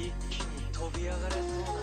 一気に飛び上がれそうな。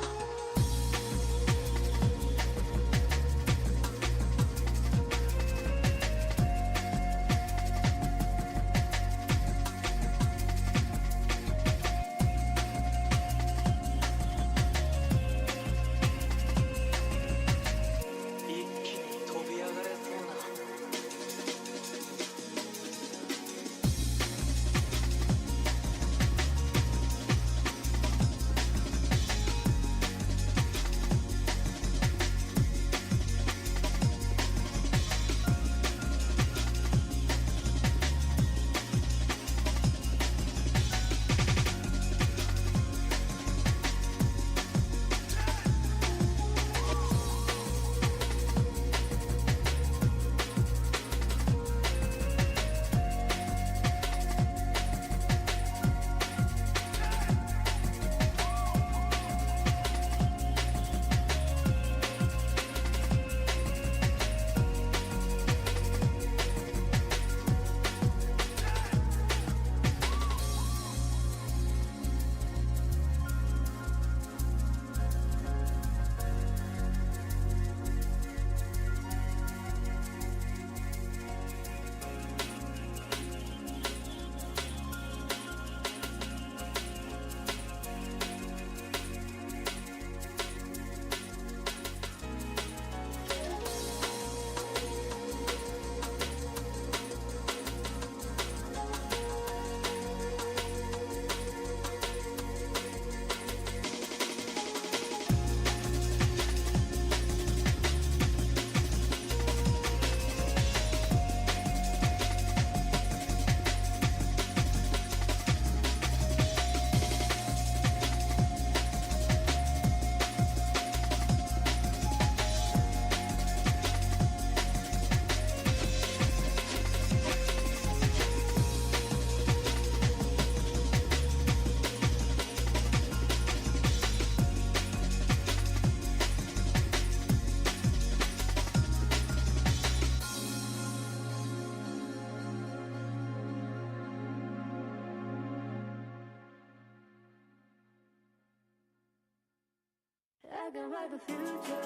I can write the future.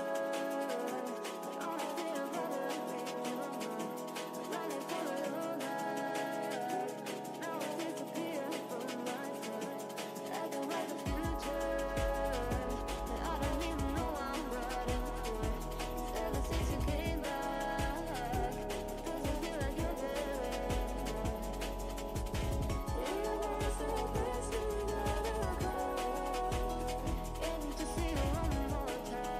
All I see is what I read in my mind. Running for my own life. Now I disappear from my sight. I can write the future. And I don't even know I'm writing for it. 'Cause ever since you came back, doesn't feel like you're there anymore. Yeah, you're gonna say this, you never call. Getting to see you one more time.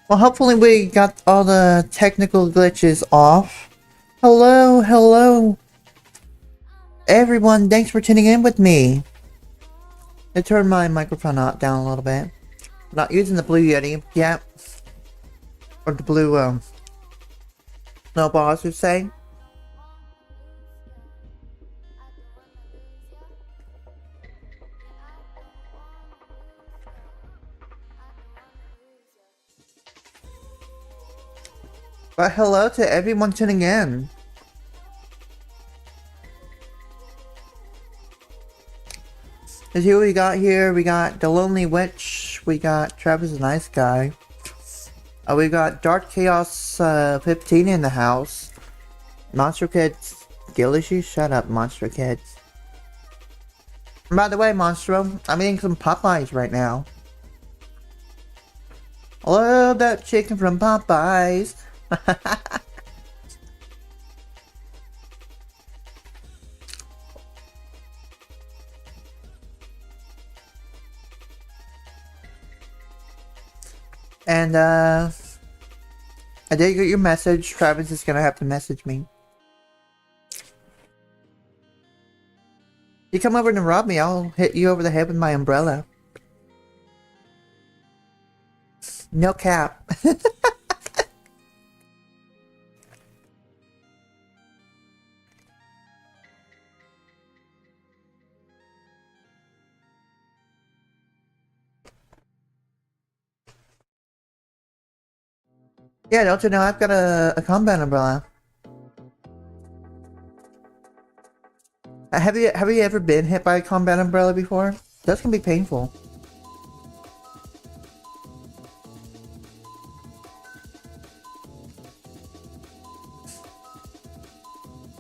Well, hopefully we got all the technical glitches off. Hello, hello. Everyone, thanks for tuning in with me. I turned my microphone down a little bit. I'm not using the Blue Yeti yet. Or the blue, snowball, I should say. But hello to everyone tuning in. As who we got here, we got The Lonely Witch, we got Travis the Nice Guy. We got Dark Chaos 15 in the house. Monster Kids, Gillishy, shut up, Monster Kids. And by the way, Monstro, I'm eating some Popeyes right now. I love that chicken from Popeyes. And I did get your message. Travis is gonna have to message me. You come over and rob me, I'll hit you over the head with my umbrella. No cap. Yeah, don't you know I've got a combat umbrella. Have you ever been hit by a combat umbrella before? That can be painful.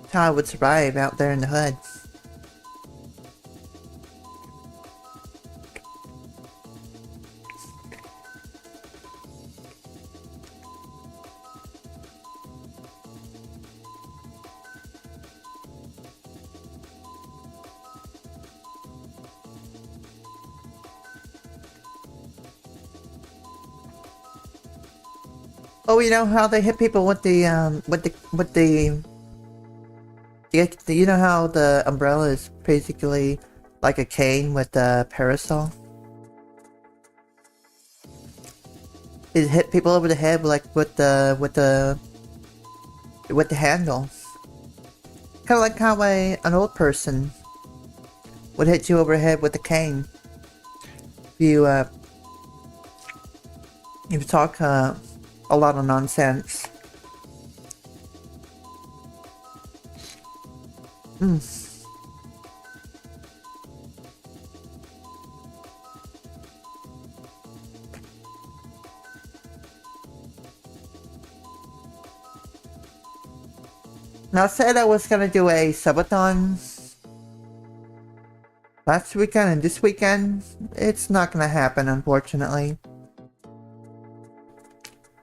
That's how I would survive out there in the hood. Oh, you know how they hit people with the you know how the umbrella is basically like a cane with a parasol? It hit people over the head like with the handle. Kind of like how an old person would hit you over the head with a cane. If you talk a lot of nonsense. Now I said I was gonna do a subathon last weekend, and this weekend it's not gonna happen, unfortunately.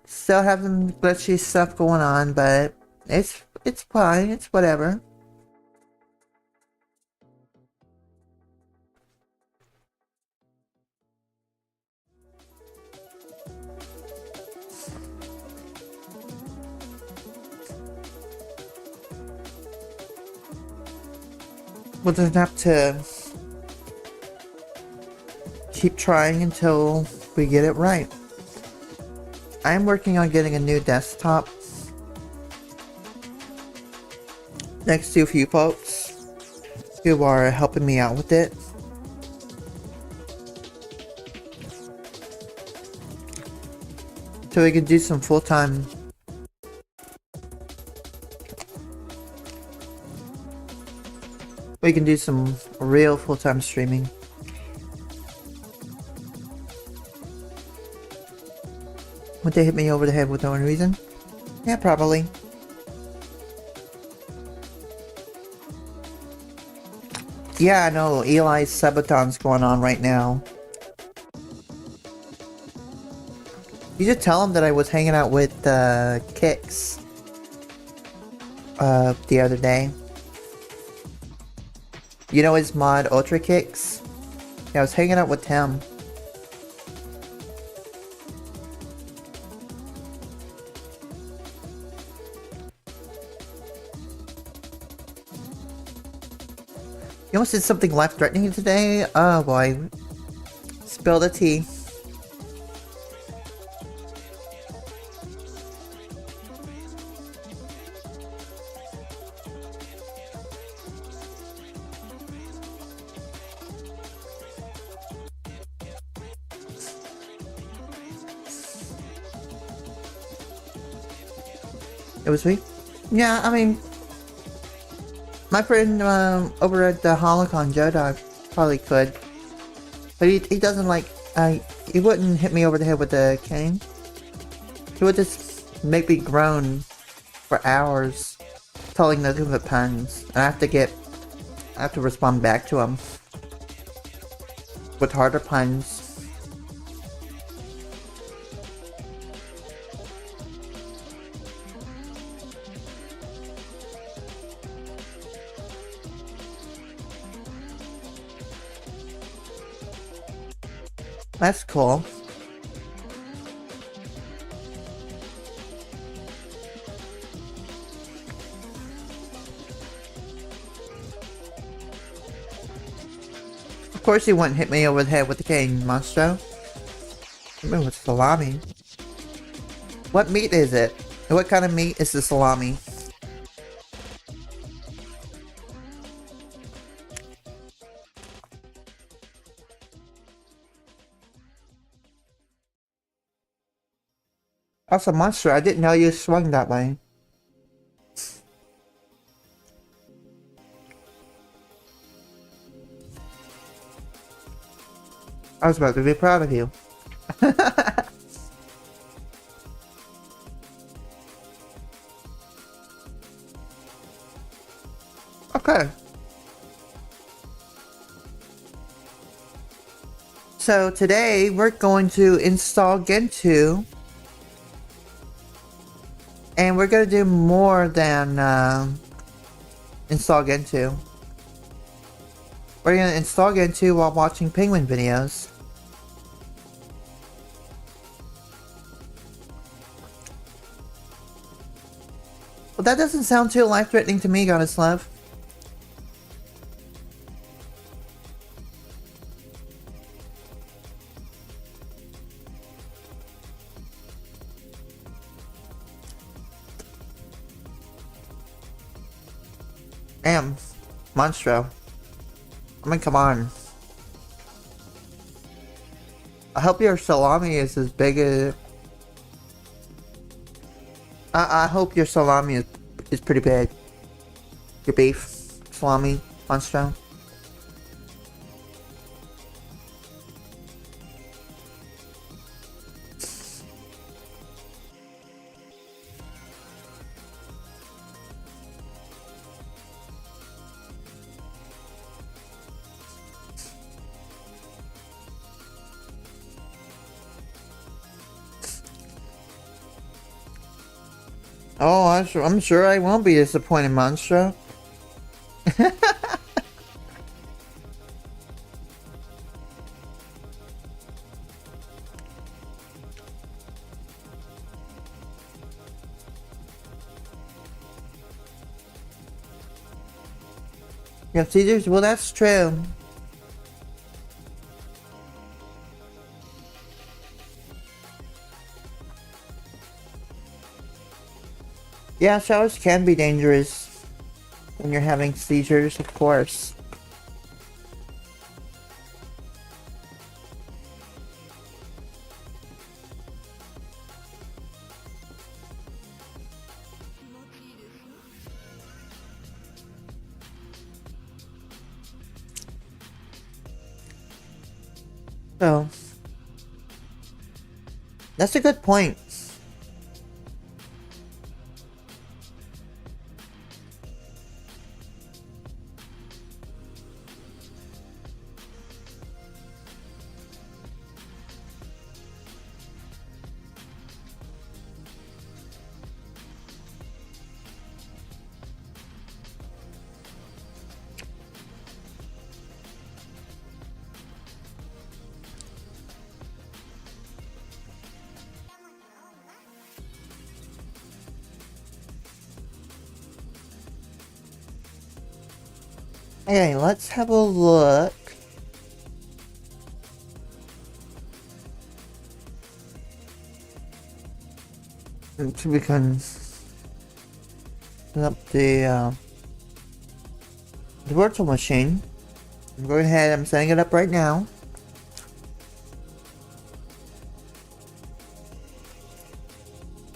Still have some glitchy stuff going on, but it's fine, it's whatever. We'll just have to keep trying until we get it right. I am working on getting a new desktop. Next to a few folks who are helping me out with it. So we can do some full-time real full-time streaming. Would they hit me over the head with no reason? Yeah, probably. Yeah, I know, Eli's subathon's going on right now. You just tell him that I was hanging out with Kix the other day. You know his mod Ultra Kix? Yeah, I was hanging out with him. You almost did something life-threatening today? Oh boy. Spill the tea. It was me? Yeah, I mean, my friend over at the HONK on Jedi probably could. But he doesn't like, he wouldn't hit me over the head with a cane. He would just make me groan for hours, telling nothing but puns. And I have to respond back to him with harder puns. That's cool. Of course he wouldn't hit me over the head with the cane, Monstro. Hit me with salami. What meat is it? What kind of meat is the salami? Also, Monster, I didn't know you swung that way. I was about to be proud of you. Okay. So today we're going to install Gentoo. And we're gonna do more than install Gentoo. We're gonna install Gentoo while watching penguin videos. Well, that doesn't sound too life-threatening to me, Goddess Love. Damn, Monstro. I mean, come on. I hope your salami is as big as... I hope your salami is pretty big. Your beef, salami, Monstro. Oh, I'm sure I won't be disappointed, Monstro. Yeah, Caesars, well, that's true. Yeah, showers can be dangerous when you're having seizures, of course. So, that's a good point. Okay, let's have a look. So we can set up the virtual machine. Go ahead, I'm setting it up right now.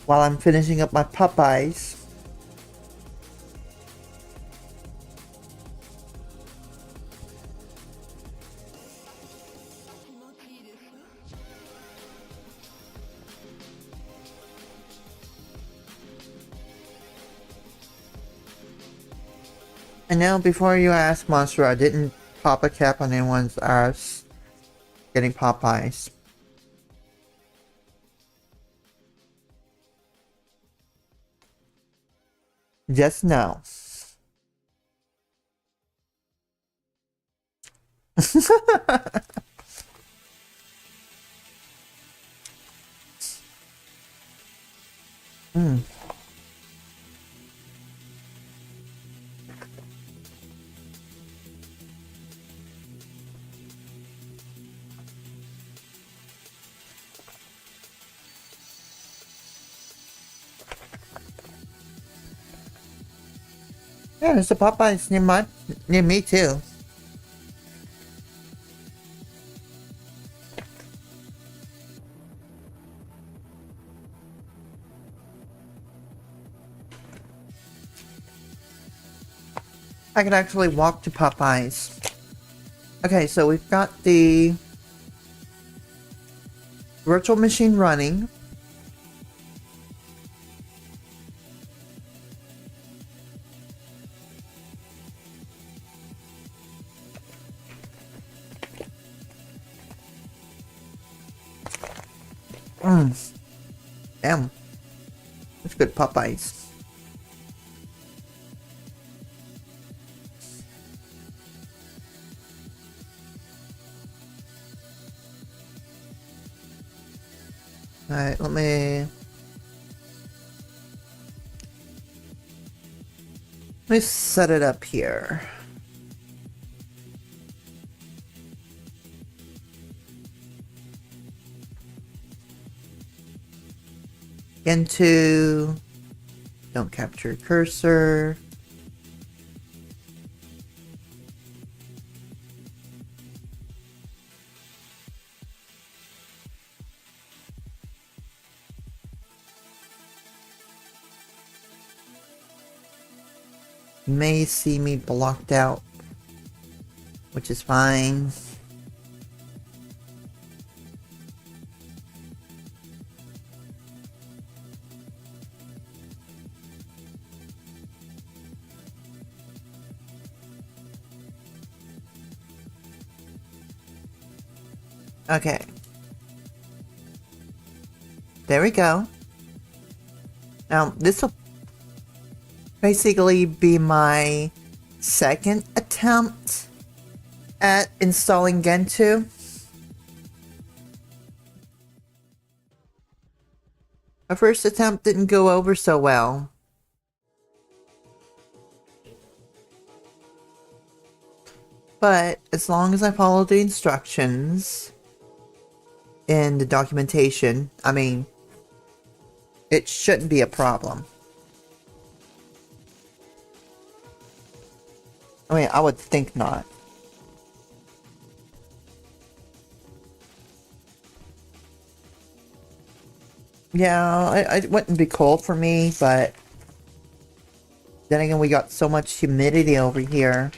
While I'm finishing up my Popeyes. And now, before you ask, Monster, I didn't pop a cap on anyone's ass getting Popeyes. Just no. Hmm. Yeah, there's a Popeyes near me too. I could actually walk to Popeyes. Okay, so we've got the virtual machine running. Damn. That's good Popeyes. Alright, let me set it up here. Gentoo. Don't capture cursor. May see me blocked out, which is fine. Okay. There we go. Now, this will basically be my second attempt at installing Gentoo. My first attempt didn't go over so well. But as long as I follow the instructions in the documentation, I mean, it shouldn't be a problem. I mean, I would think not. Yeah, it wouldn't be cold for me, but then again, we got so much humidity over here.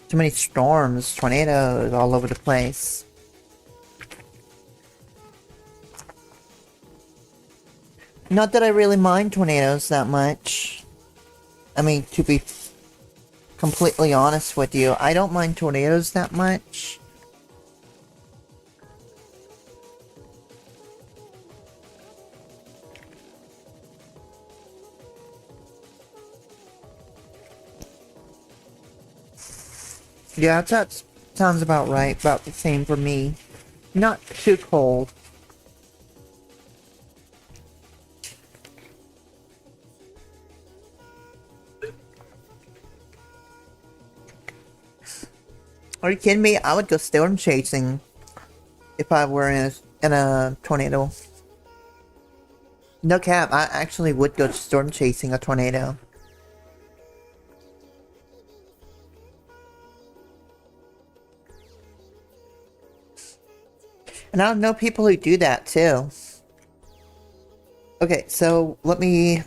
Too many storms, tornadoes all over the place. Not that I really mind tornadoes that much. I mean, to be completely honest with you, I don't mind tornadoes that much. Yeah, that sounds about right. About the same for me. Not too cold. Are you kidding me? I would go storm chasing if I were in a tornado. No cap, I actually would go storm chasing a tornado. And I know people who do that too. Okay, so let me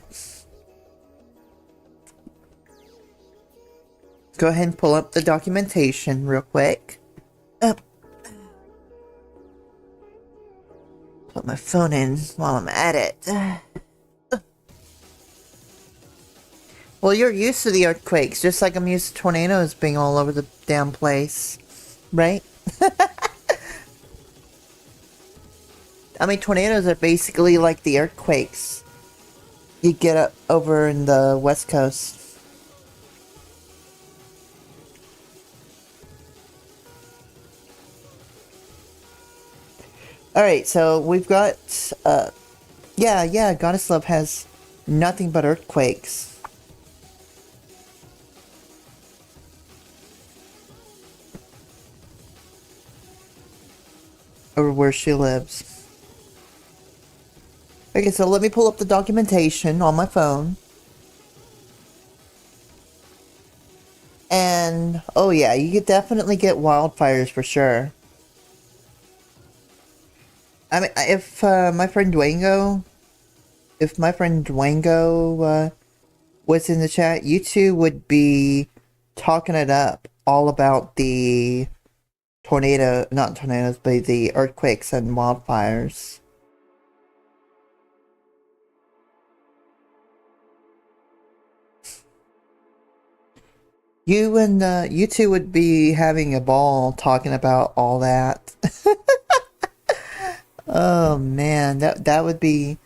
go ahead and pull up the documentation real quick. Put my phone in while I'm at it. Well, you're used to the earthquakes, just like I'm used to tornadoes being all over the damn place, right? I mean, tornadoes are basically like the earthquakes you get up over in the West Coast. Alright, so we've got, yeah, Goddess Love has nothing but earthquakes. Over where she lives. Okay, so let me pull up the documentation on my phone. And, oh yeah, you could definitely get wildfires for sure. I mean, if my friend Dwango was in the chat, you two would be talking it up all about the not tornadoes, but the earthquakes and wildfires. You two would be having a ball talking about all that. Oh man, that would be.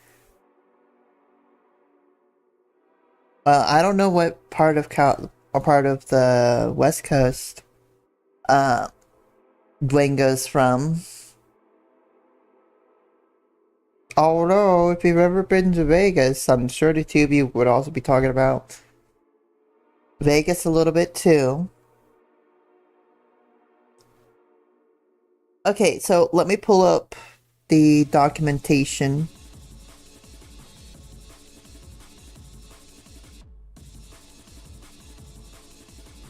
Well, I don't know what part of the West Coast Dwayne goes from. Although, if you've ever been to Vegas, I'm sure the two of you would also be talking about Vegas a little bit too. Okay, so let me pull up the documentation.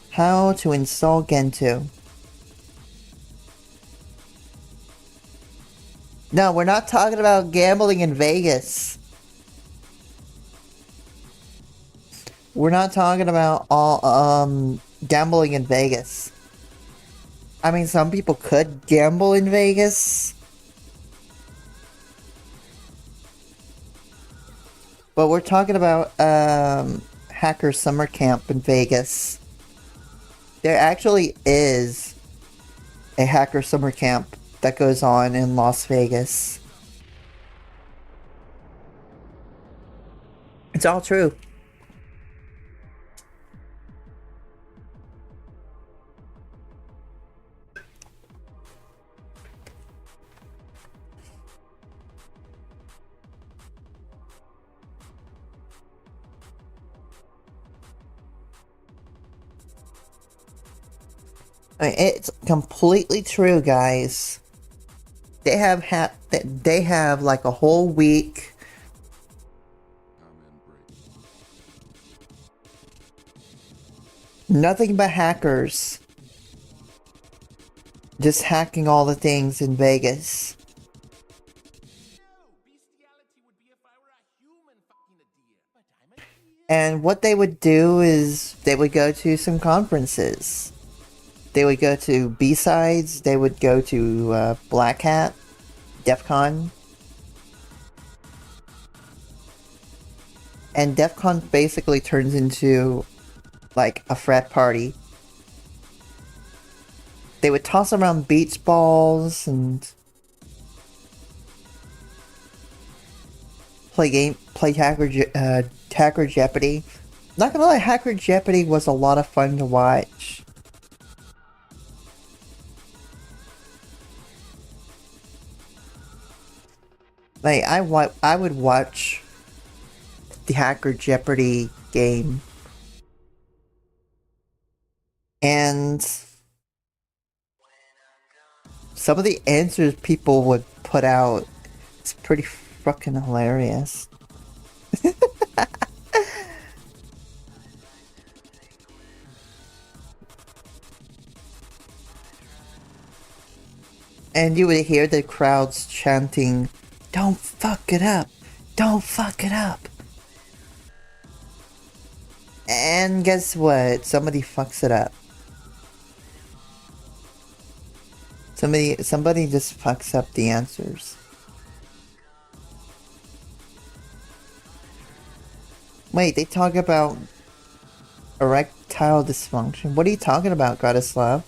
How to install Gentoo. No, we're not talking about gambling in Vegas. We're not talking about all gambling in Vegas. I mean, some people could gamble in Vegas. But we're talking about Hacker Summer Camp in Vegas. There actually is a Hacker Summer Camp that goes on in Las Vegas. It's all true. I mean, it's completely true, guys. They have like a whole week. Nothing but hackers. Just hacking all the things in Vegas. And what they would do is they would go to some conferences. They would go to B-Sides, they would go to Black Hat, DEF CON. And DEF CON basically turns into like a frat party. They would toss around beach balls and play Hacker Jeopardy. Not gonna lie, Hacker Jeopardy was a lot of fun to watch. Like, I would watch the Hacker Jeopardy game. And Some of the answers people would put out, it's pretty fucking hilarious. And you would hear the crowds chanting, "Don't fuck it up! Don't fuck it up!" And guess what? Somebody fucks it up. Somebody just fucks up the answers. Wait, they talk about erectile dysfunction. What are you talking about, Goddess Love?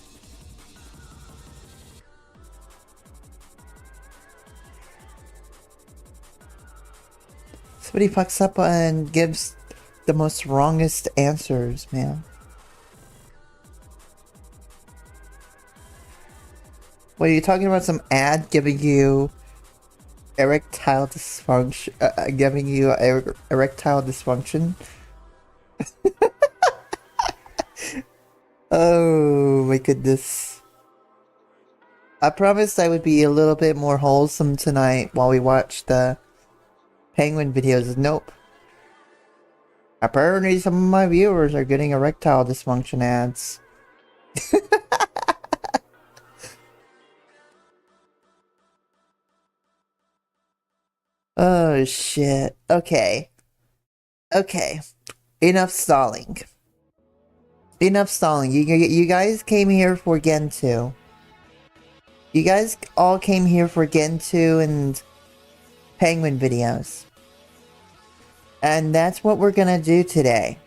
Somebody fucks up and gives the most wrongest answers, man. What are you talking about? Some ad giving you erectile dysfunction? Giving you erectile dysfunction? Oh my goodness. I promised I would be a little bit more wholesome tonight while we watch the penguin videos. Nope. Apparently some of my viewers are getting erectile dysfunction ads. Oh shit. Okay. Okay. Enough stalling. Enough stalling. You guys came here for Gentoo. You guys all came here for Gentoo and penguin videos. And that's what we're gonna do today.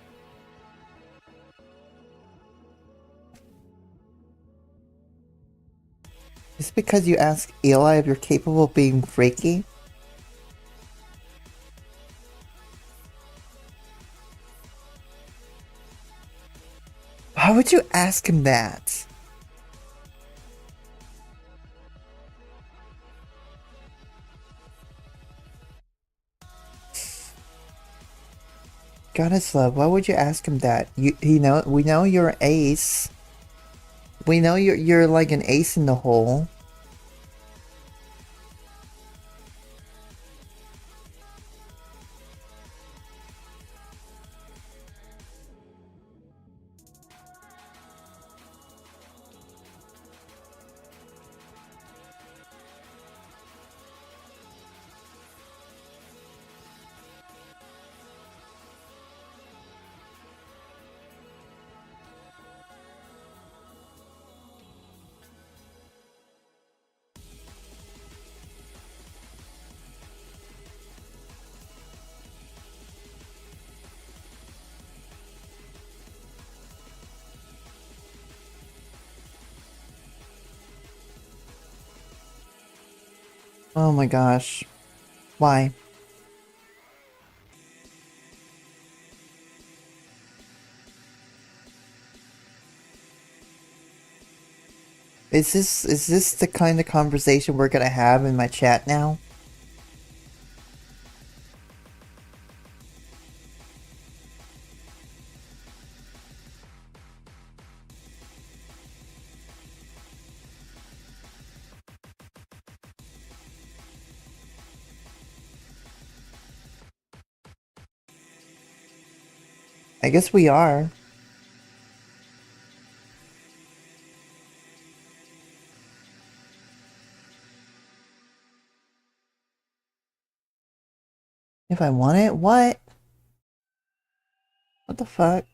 Is it because you asked Eli if you're capable of being freaky? Why would you ask him that? Goddess Love, why would you ask him that? We know you're an ace. We know you're like an ace in the hole. Oh my gosh. Why? Is this the kind of conversation we're gonna have in my chat now? I guess we are. If I want it? What? What the fuck?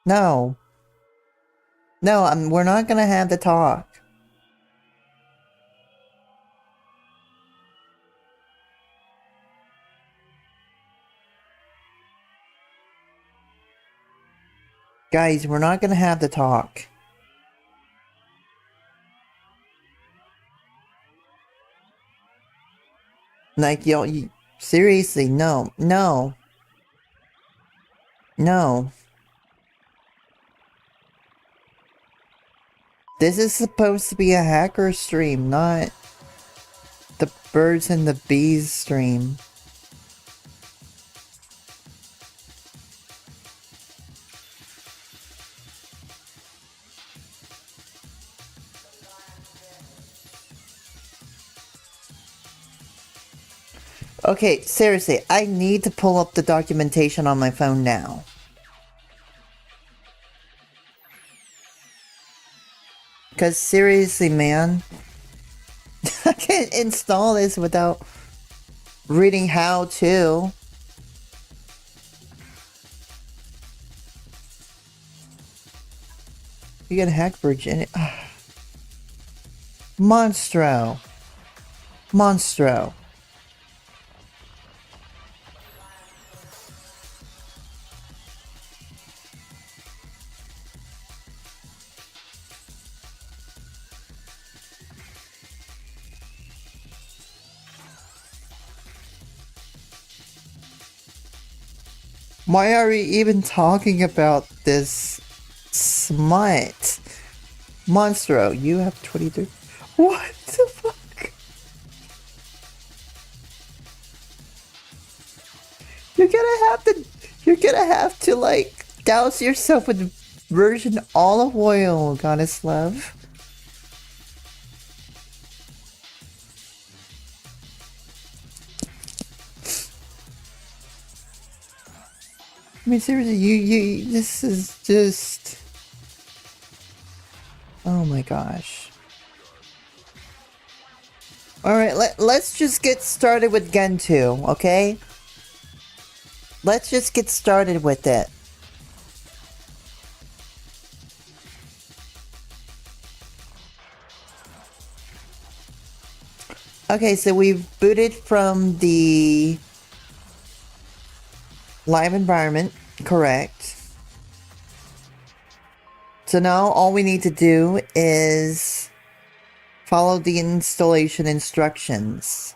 No. No, we're not gonna have the talk. Guys, we're not gonna have the talk. Like, yo, seriously, no. No. No. This is supposed to be a hacker stream, not the birds and the bees stream. Okay, seriously, I need to pull up the documentation on my phone now. Because seriously, man, I can't install this without reading how to. You can hack Virginia. Monstro. Monstro. Why are we even talking about this smut? Monstro, you have 23. What the fuck? You're gonna have to like douse yourself with virgin olive oil, goddess love. I mean, seriously, this is just... Oh my gosh. Alright, let's just get started with Gentoo, okay? Let's just get started with it. Okay, so we've booted from the live environment, correct. So now all we need to do is follow the installation instructions.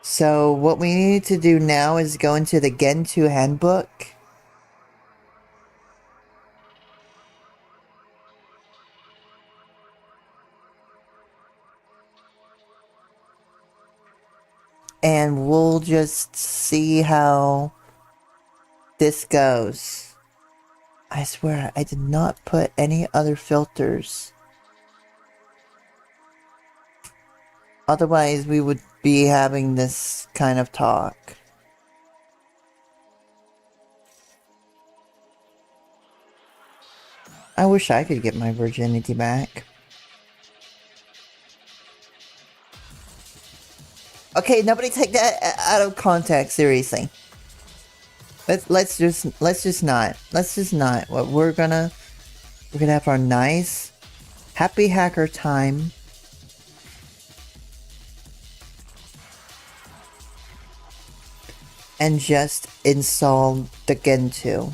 So what we need to do now is go into the Gentoo handbook. And we'll just see how this goes. I swear, I did not put any other filters. Otherwise, we would be having this kind of talk. I wish I could get my virginity back. Okay, nobody take that out of context, seriously. Let's just not. What we're gonna have our nice happy hacker time. And just install the Gentoo.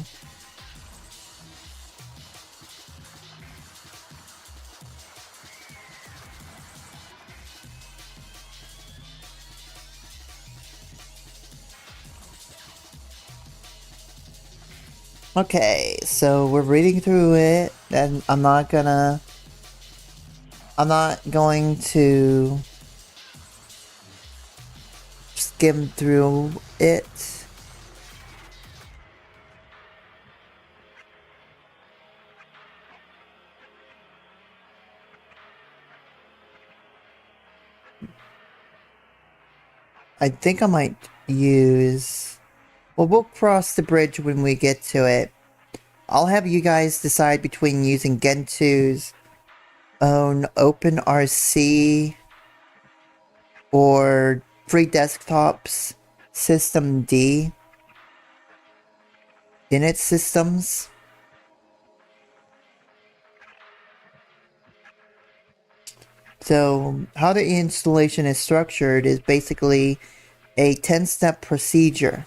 Okay, so we're reading through it, and I'm not going to skim through it. I think I might use... Well, we'll cross the bridge when we get to it. I'll have you guys decide between using Gentoo's own OpenRC or Free Desktop's System D init systems. So, how the installation is structured is basically a 10-step procedure.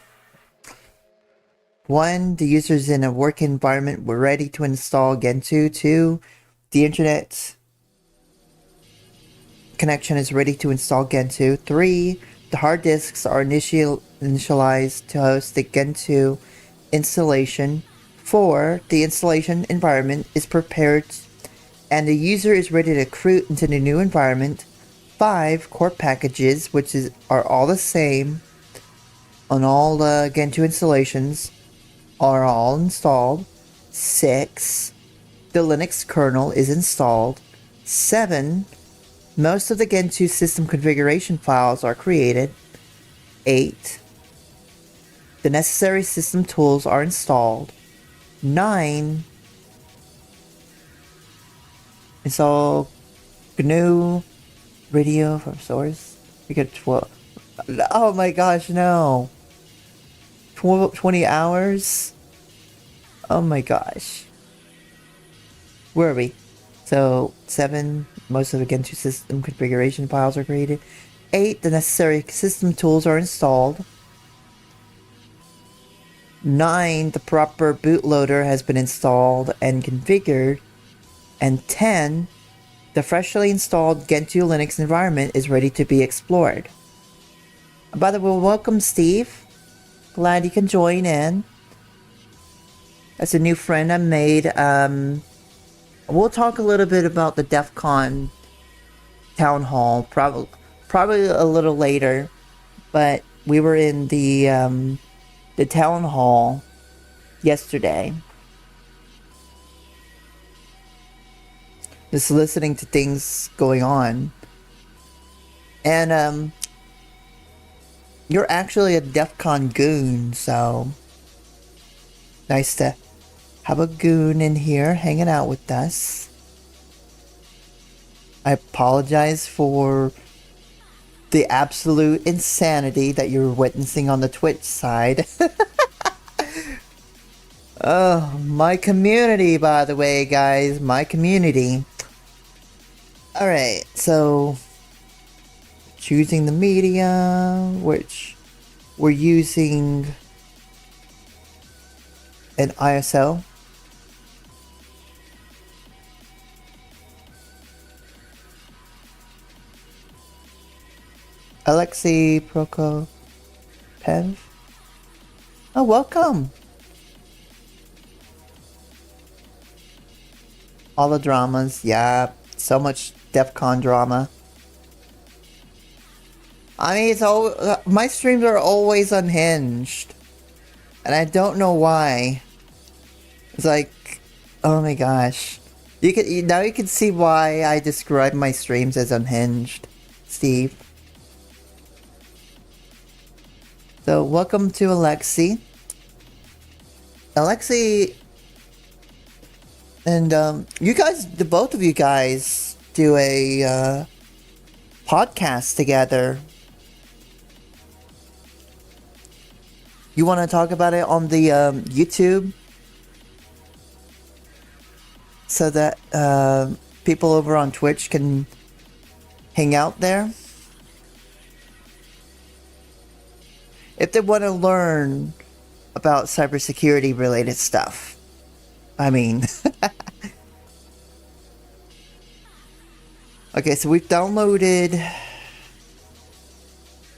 1. The user is in a work environment. We're ready to install Gentoo. 2. The internet connection is ready to install Gentoo. 3. The hard disks are initialized to host the Gentoo installation. 4. The installation environment is prepared and the user is ready to recruit into the new environment. 5. Core packages, which are all the same on all the Gentoo installations, are all installed. 6. The Linux kernel is installed. 7. Most of the Gentoo system configuration files are created. 8. The necessary system tools are installed. 9. Install GNU radio from source. We get 12. Oh my gosh, no. 20 hours? Oh my gosh. Where are we? So, 7. Most of the Gentoo system configuration files are created. 8. The necessary system tools are installed. 9. The proper bootloader has been installed and configured. And 10. The freshly installed Gentoo Linux environment is ready to be explored. By the way, welcome Steve. Glad you can join in. That's a new friend I made. We'll talk a little bit about the DEF CON town hall, probably a little later. But we were in the town hall yesterday, just listening to things going on. And you're actually a DEF CON goon, so nice to have a goon in here hanging out with us. I apologize for the absolute insanity that you're witnessing on the Twitch side. Oh, my community, by the way, guys. My community. Alright, so choosing the media, which we're using an ISO. Alexei Prokopev. Oh, welcome. All the dramas, yeah, so much DEF CON drama. I mean, it's all my streams are always unhinged, and I don't know why. It's like, oh my gosh, now you can see why I describe my streams as unhinged, Steve. So welcome to Alexei. Alexei, and you guys, both of you guys, do a podcast together. You want to talk about it on the YouTube, so that people over on Twitch can hang out there? If they want to learn about cybersecurity related stuff. I mean, okay, so we've downloaded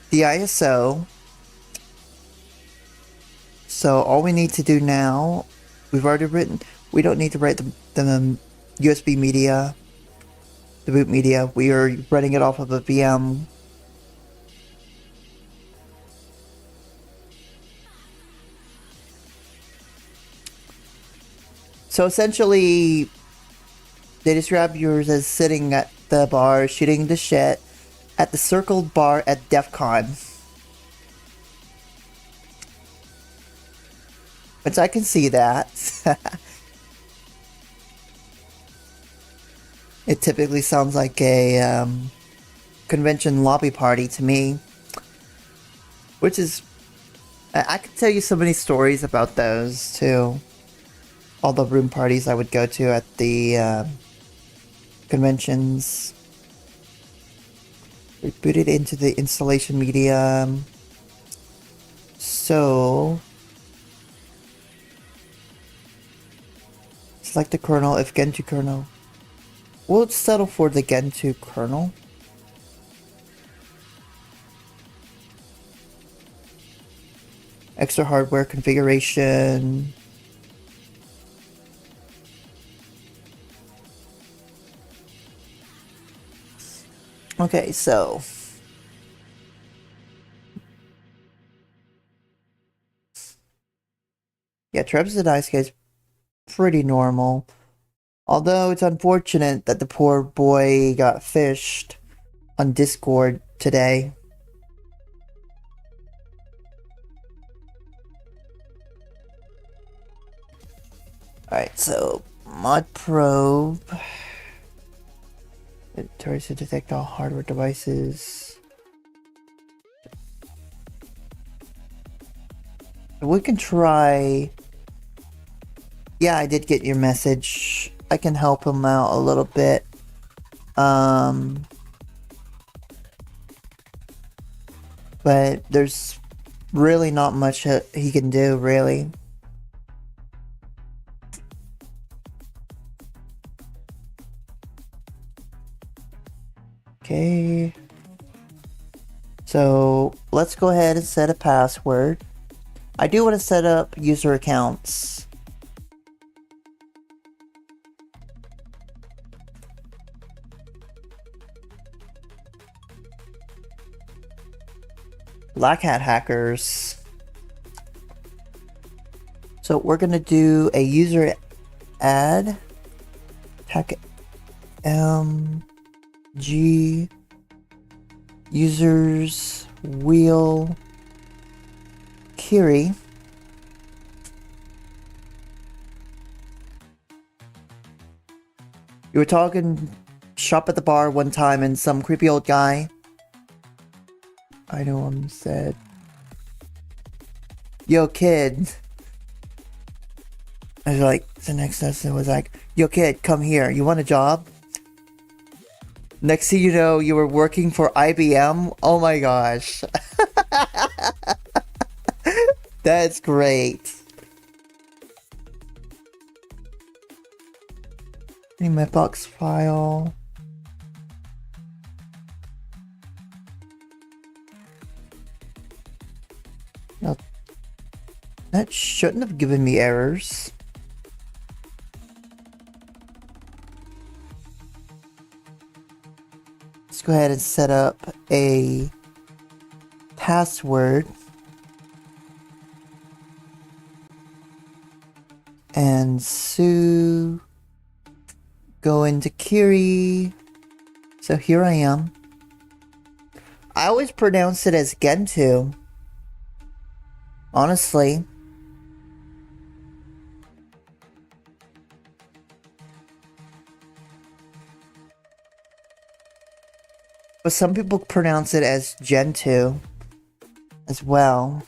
the ISO. So all we need to do now, we've already written, we don't need to write the USB media, the boot media. We are running it off of a VM. So essentially, they describe yours as sitting at the bar, shooting the shit at the circled bar at DEF CON. Which I can see that. It typically sounds like a convention lobby party to me. Which is... I could tell you so many stories about those, too. All the room parties I would go to at the conventions. We booted into the installation media. So... select the kernel if Gentoo kernel. We'll settle for the Gentoo kernel. Extra hardware configuration. Okay, so yeah, Travis the Dice Guy's pretty normal. Although it's unfortunate that the poor boy got fished on Discord today. Alright, so mod probe. It tries to detect all hardware devices. We can try. Yeah, I did get your message. I can help him out a little bit. But there's really not much he can do, really. Okay. So let's go ahead and set a password. I do want to set up user accounts. Black Hat hackers. So we're gonna do a user add. Tech G users wheel Kiri. You were talking shop at the bar one time and some creepy old guy, I know him, said, "Yo kid." I was like, the next lesson was like, "Yo kid, come here, you want a job?" Next thing you know, you were working for IBM. Oh my gosh. That's great. Any Mapbox file. No, that shouldn't have given me errors. Let's go ahead and set up a password. And Sue, go into Kiri. So here I am. I always pronounce it as Gentoo. Honestly. But some people pronounce it as Gentoo as well.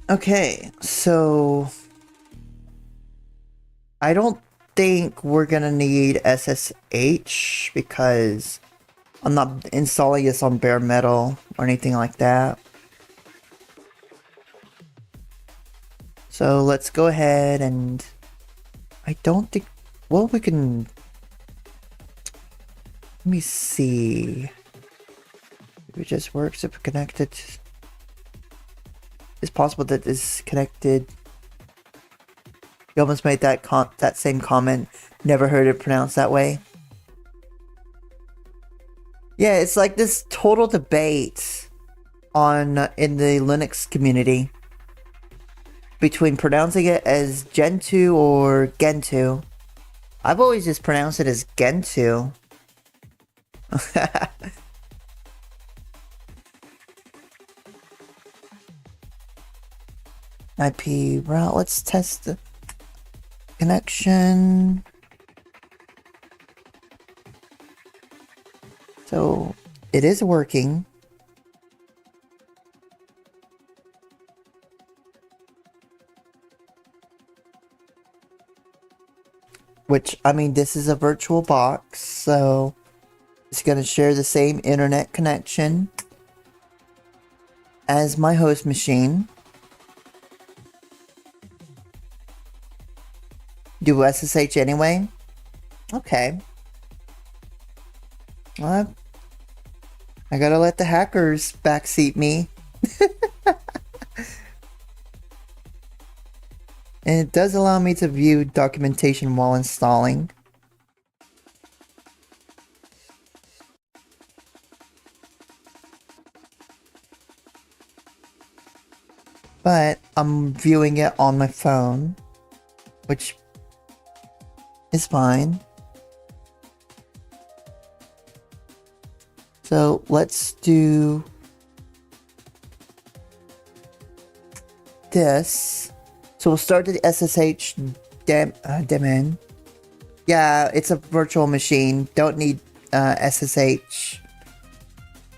Okay, so I don't think we're gonna need SSH because I'm not installing this on bare metal or anything like that. So let's go ahead and I don't think, well, we can, let me see. If it just works if connected. It's possible that it's connected. You almost made that same comment. Never heard it pronounced that way. Yeah, it's like this total debate in the Linux community between pronouncing it as Gentoo or Gentoo. I've always just pronounced it as Gentoo. IP route, let's test the connection. So it is working. Which, I mean, this is a virtual box, so it's going to share the same internet connection as my host machine. Do SSH anyway? Okay. Well, I gotta let the hackers backseat me. And it does allow me to view documentation while installing. But I'm viewing it on my phone, which is fine. So let's do this. So we'll start the SSH daemon. Yeah, it's a virtual machine. Don't need SSH.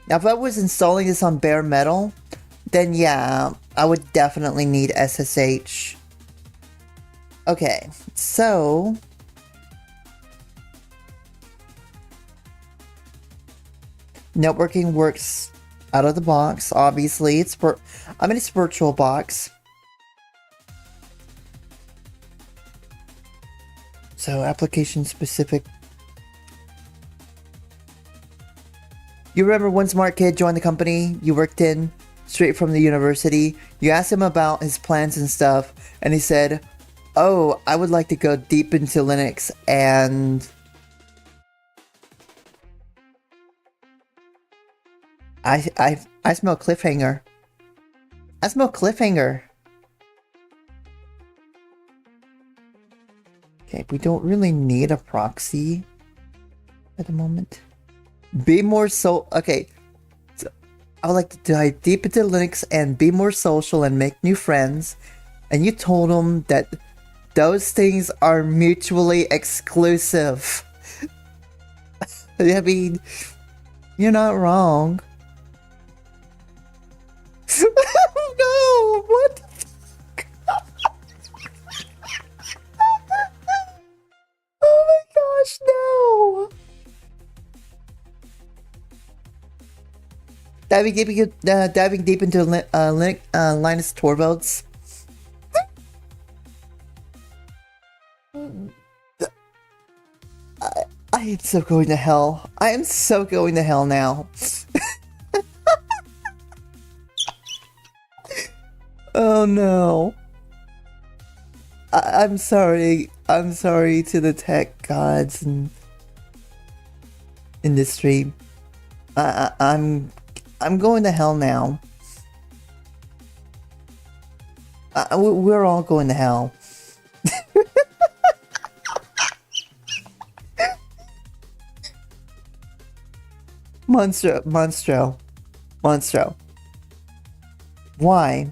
Now, if I was installing this on bare metal, then yeah, I would definitely need SSH. Okay, so networking works out of the box. Obviously, it's it's virtual box. So application specific. You remember one smart kid joined the company you worked in straight from the university? You asked him about his plans and stuff, and he said, "Oh, I would like to go deep into Linux and..." I smell cliffhanger. I smell cliffhanger. Okay, we don't really need a proxy at the moment. Be more okay. So I would like to dive deep into Linux and be more social and make new friends. And you told them that those things are mutually exclusive. I mean, you're not wrong. Oh no! What the fuck? Oh my gosh, no! Diving deep into Linus Torvalds. I am so going to hell. I am so going to hell now. Oh no. I'm sorry. I'm sorry to the tech gods and industry. I'm going to hell now. We're all going to hell. Monstro. Why?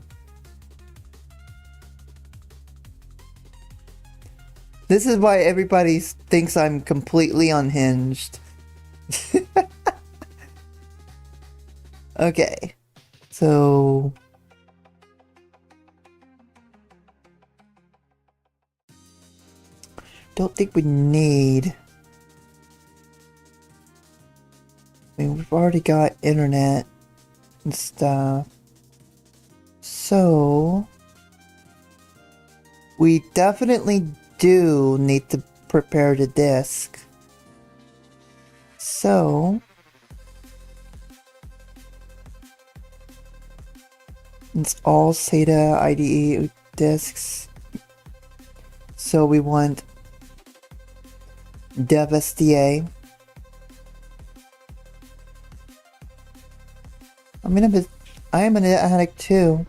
This is why everybody thinks I'm completely unhinged. Okay. So... don't think we need... I mean, we've already got internet and stuff. So... we definitely do need to prepare the disk. So... it's all SATA IDE disks. So we want dev SDA. I am an addict too.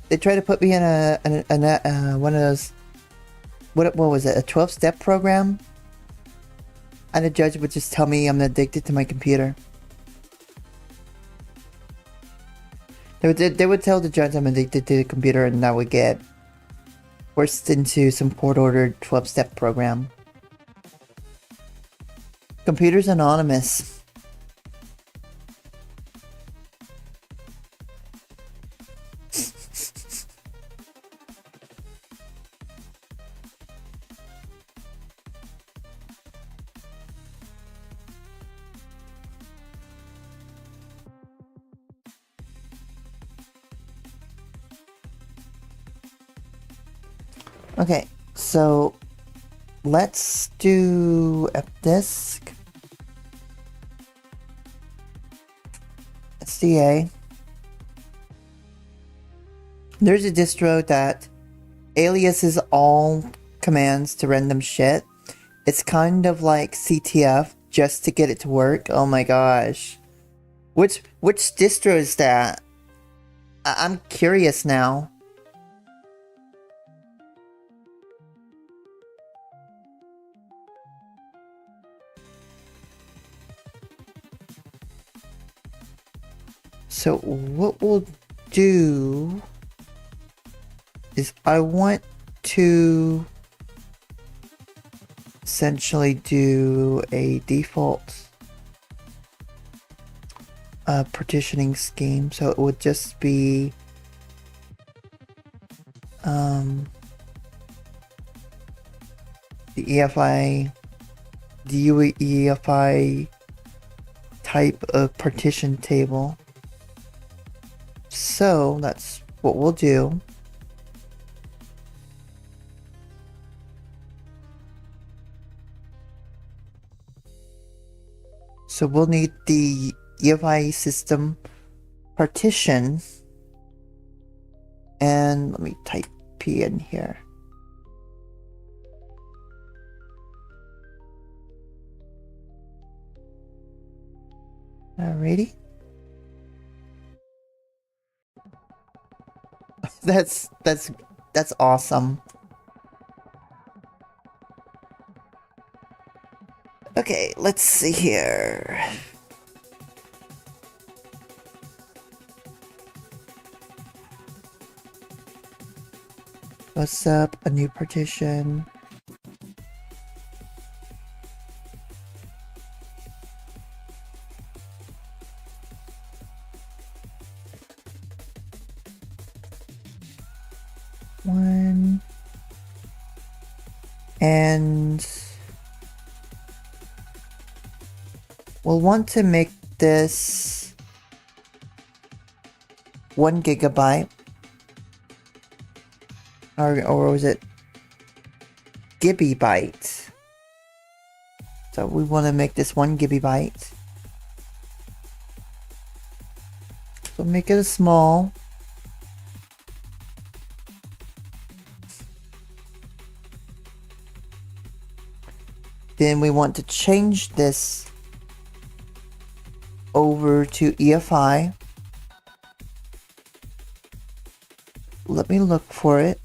They tried to put me in a one of those, what was it, a 12-step program? And the judge would just tell me I'm addicted to my computer. They would tell the judge I'm addicted to the computer, and I would get forced into some court-ordered 12-step program. Computers Anonymous. Okay, so let's do a disk. SDA. There's a distro that aliases all commands to random shit. It's kind of like CTF just to get it to work. Oh my gosh. Which distro is that? I'm curious now. So what we'll do is I want to essentially do a default partitioning scheme, so it would just be the EFI, the UEFI type of partition table. So that's what we'll do. So we'll need the EFI system partition, and let me type P in here. Alrighty. That's awesome. Okay, let's see here. What's up? A new partition. One. And we'll want to make this 1 gigabyte. Or was it gigabyte? So we want to make this 1 gigabyte. So make it a small. Then we want to change this over to EFI. Let me look for it.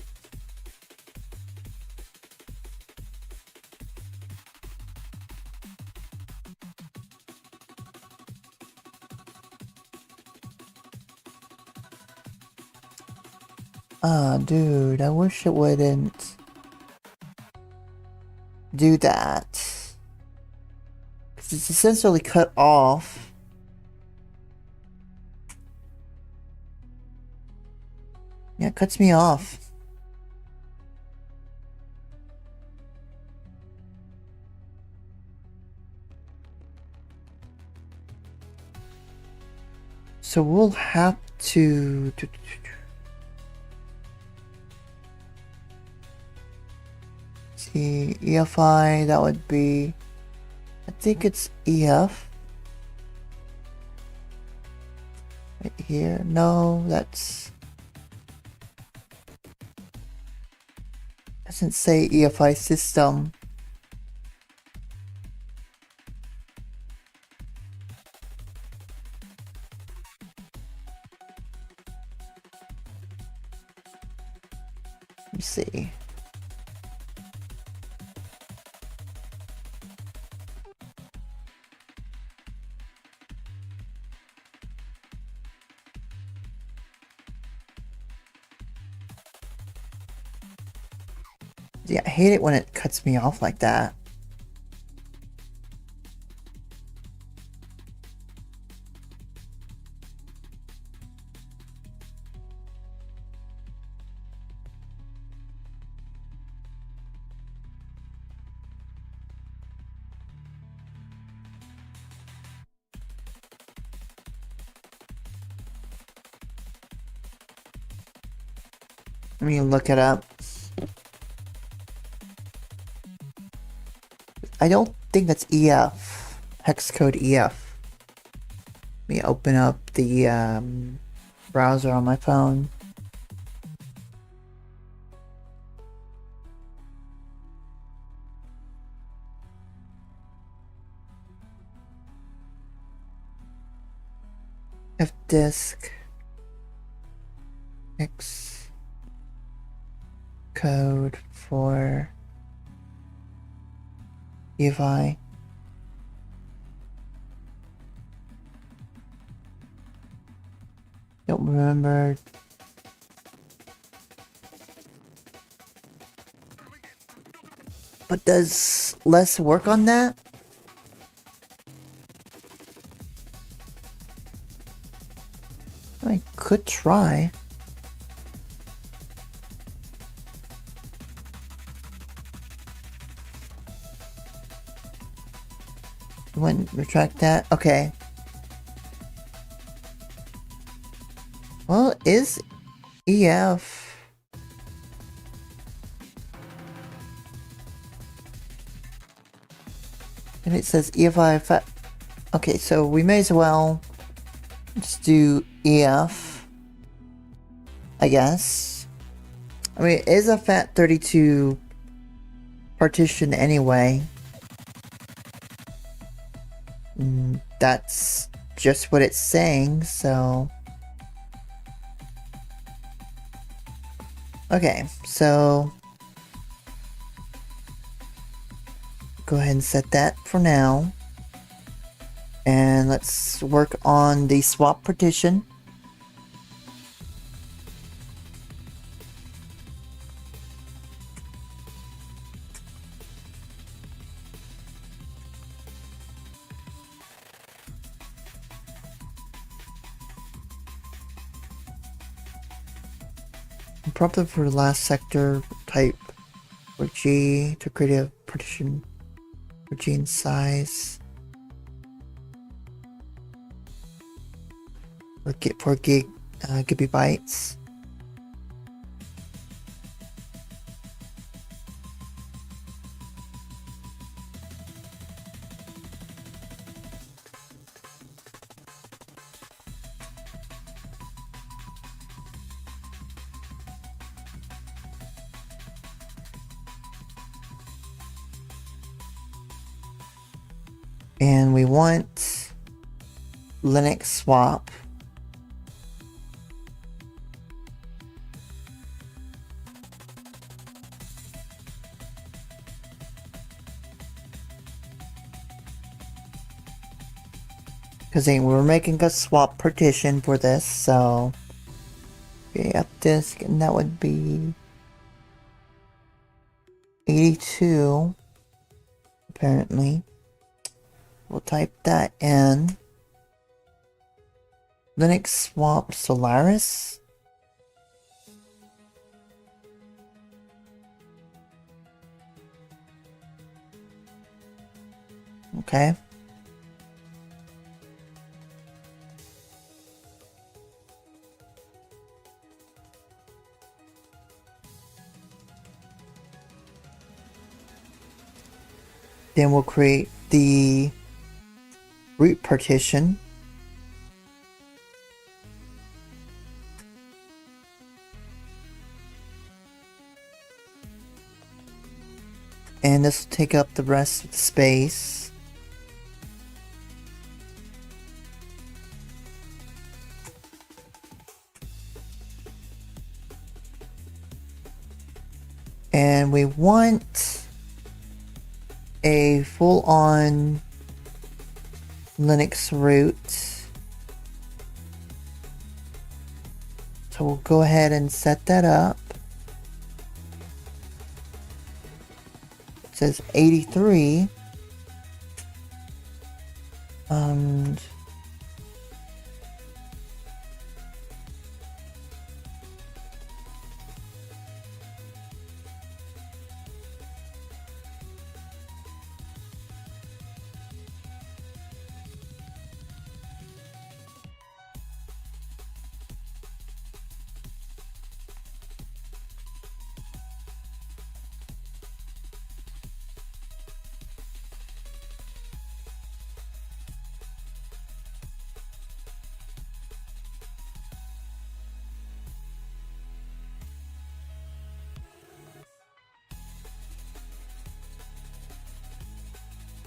Ah, dude, I wish it wouldn't do that. 'Cause it's essentially cut off. Yeah, it cuts me off. So we'll have to see EFI. That would be, I think it's EF right here. No, that's, doesn't say EFI system. Let me see. Yeah, I hate it when it cuts me off like that. Let me look it up. I don't think that's EF. Hex code EF. Let me open up the browser on my phone. F disk. X code for EFI. remember. But does less work on that? I could try. Wouldn't retract that? Okay. Well, is EF... And it says EFI... Okay, so we may as well just do EF, I guess. I mean, it is a FAT32 partition anyway. That's just what it's saying, so... Okay, so... Go ahead and set that for now. And let's work on the swap partition. Probably for the last sector, type for G to create a partition for G in size. Or get 4 gigabytes. And we want Linux swap. Because we're making a swap partition for this, so... Okay, up disk, and that would be... 82, apparently. We'll type that in. Linux swap Solaris. Okay. Then we'll create the root partition. And this will take up the rest of the space. And we want a full-on Linux root. So we'll go ahead and set that up. It says 83. And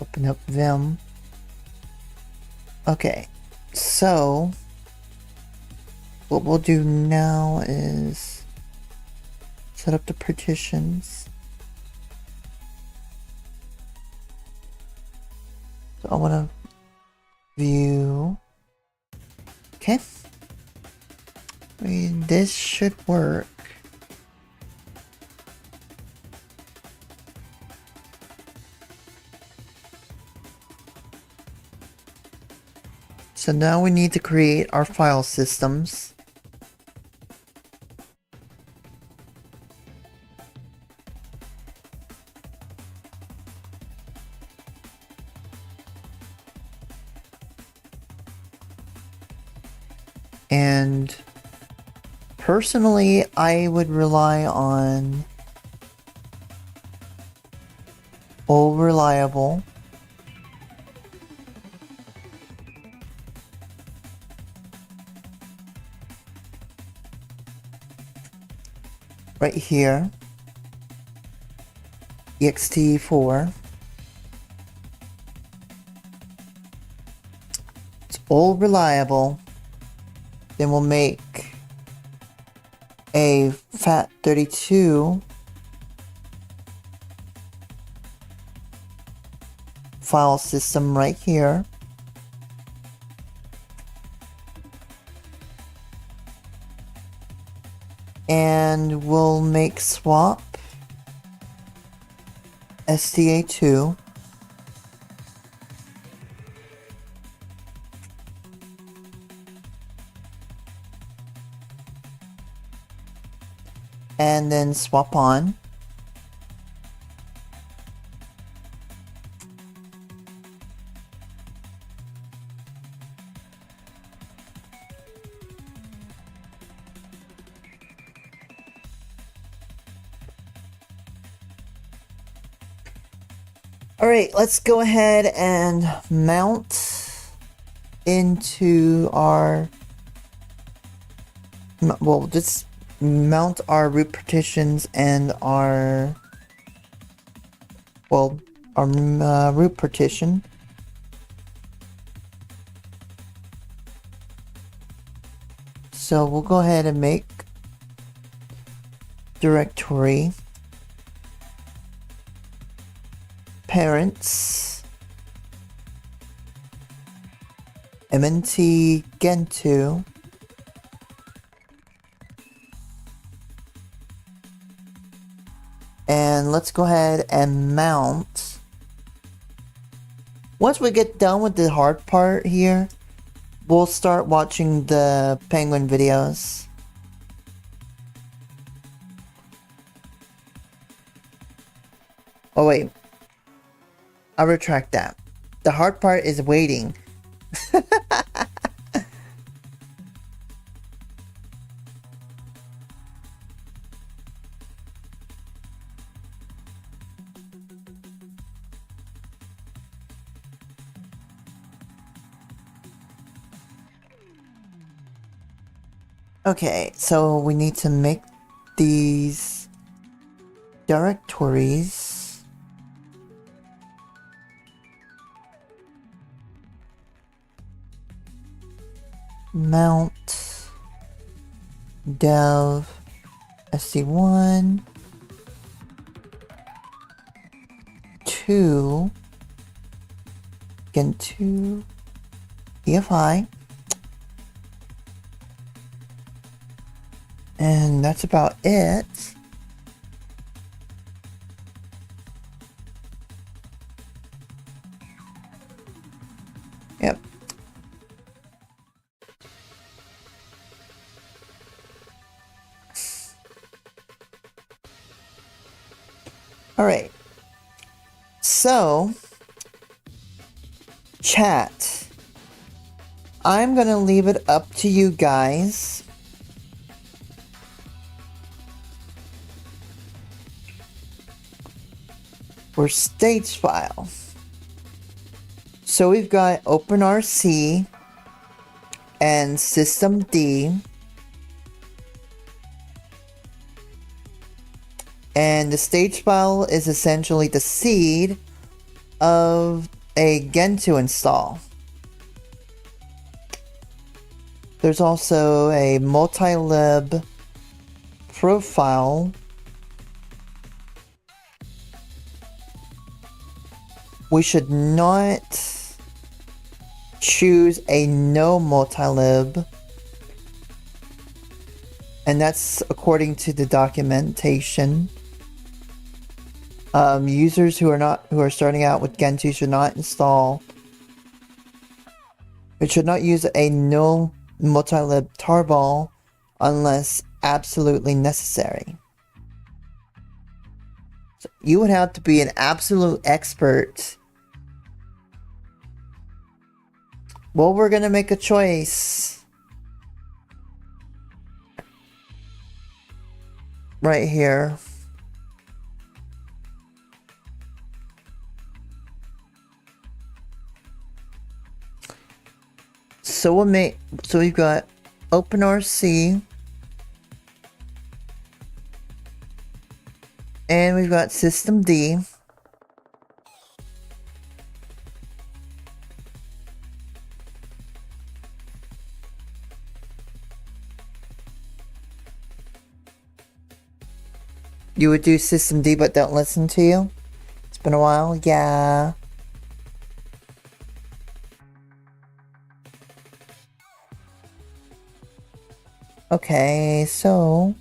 open up Vim. Okay, so what we'll do now is set up the partitions. So I want to view. Okay. I mean, this should work. So now we need to create our file systems. And personally, I would rely on All Reliable. Right here. ext4. It's All Reliable. Then we'll make a FAT32 file system right here. And we'll make swap STA2. And then swap on. Alright, let's go ahead and mount into our, well, just mount our root partitions and our, well, our root partition. So we'll go ahead and make directory parents mnt Gentoo and let's go ahead and mount. Once we get done with the hard part here, we'll start watching the penguin videos. Oh wait, I'll retract that. The hard part is waiting. Okay, so we need to make these directories. Mount dev sc1 to Gentoo EFI. And that's about it. Yep. All right. So, chat. I'm gonna leave it up to you guys. For stage file. So we've got OpenRC and systemd. And the stage file is essentially the seed of a Gentoo install. There's also a multi-lib profile. We should not choose a no multi-lib And that's according to the documentation. Users who are starting out with Gentoo should not install. It should not use a null multilib tarball unless absolutely necessary. So you would have to be an absolute expert. Well, we're gonna make a choice. Right here. So we've got OpenRC. And we've got systemd. You would do systemd but don't listen to you? It's been a while? Yeah. Okay, so...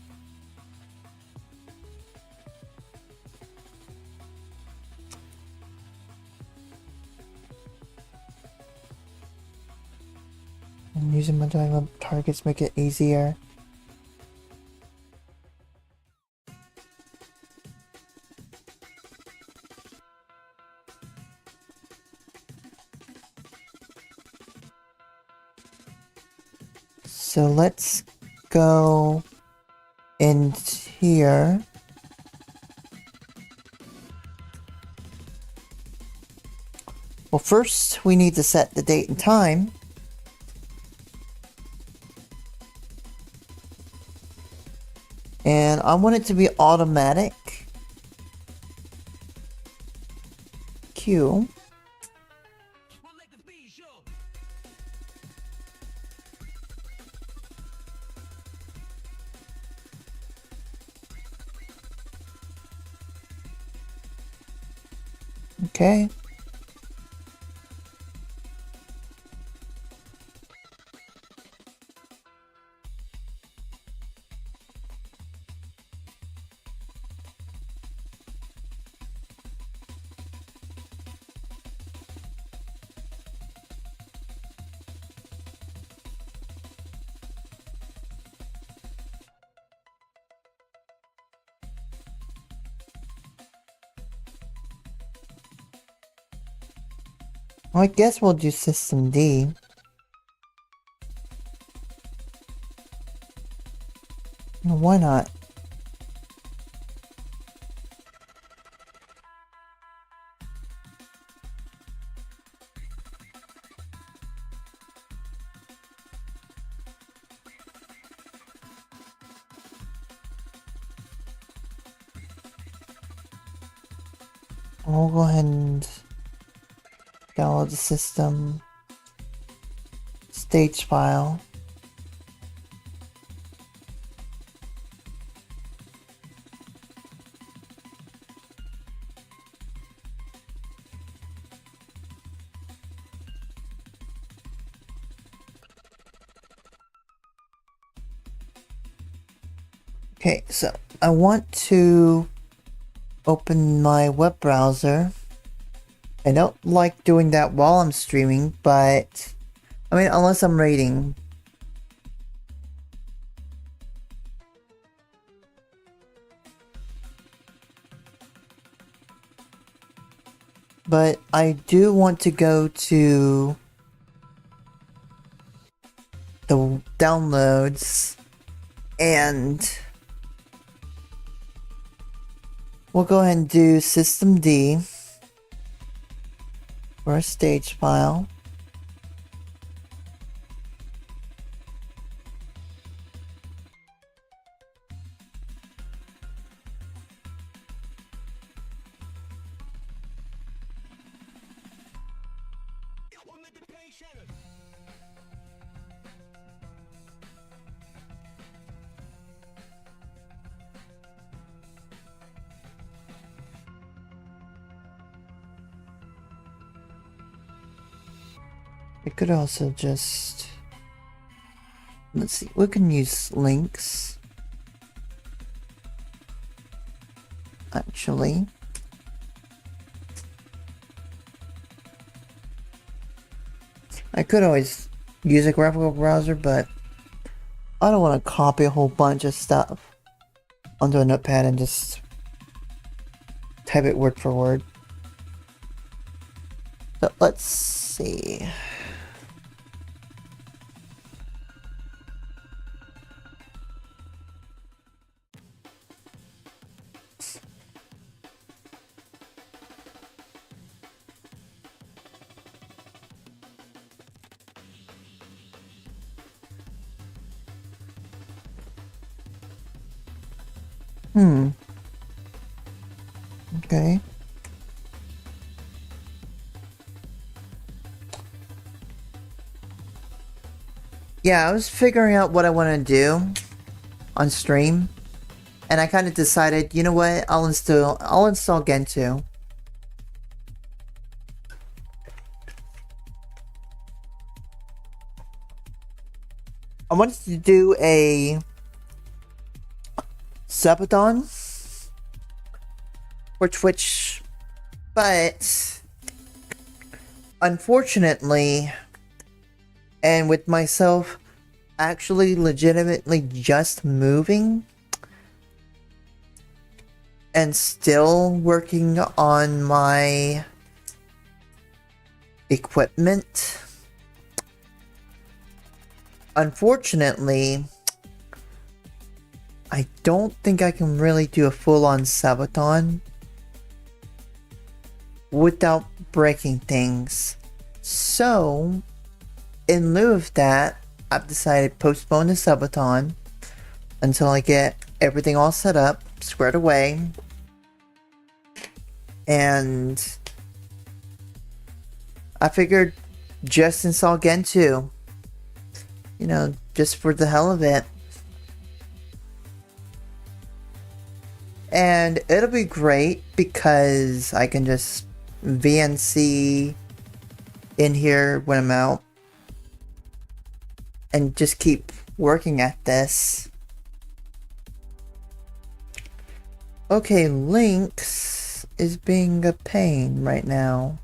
I'm using my diamond targets make it easier. So let's go in here. Well, first we need to set the date and time. And I want it to be automatic. Q. Okay. Well, I guess we'll do systemd. Well, why not? We'll go ahead and download the system stage file. Okay, so I want to open my web browser. I don't like doing that while I'm streaming, but I mean, unless I'm raiding. But I do want to go to the downloads and we'll go ahead and do systemd for a stage file. We could also just, let's see, we can use links. actually. I could always use a graphical browser, but I don't want to copy a whole bunch of stuff onto a notepad and just type it word for word. So let's see. Okay. Yeah, I was figuring out what I want to do on stream, and I kind of decided, you know what, I'll install Gentoo. I wanted to do a subathon for Twitch, but unfortunately, and with myself actually legitimately just moving and still working on my equipment, unfortunately, I don't think I can really do a full-on subathon without breaking things. So, in lieu of that, I've decided to postpone the subathon until I get everything all set up, squared away, and I figured just install Gentoo, you know, just for the hell of it. And it'll be great because I can just VNC in here when I'm out and just keep working at this. Okay, Lynx is being a pain right now.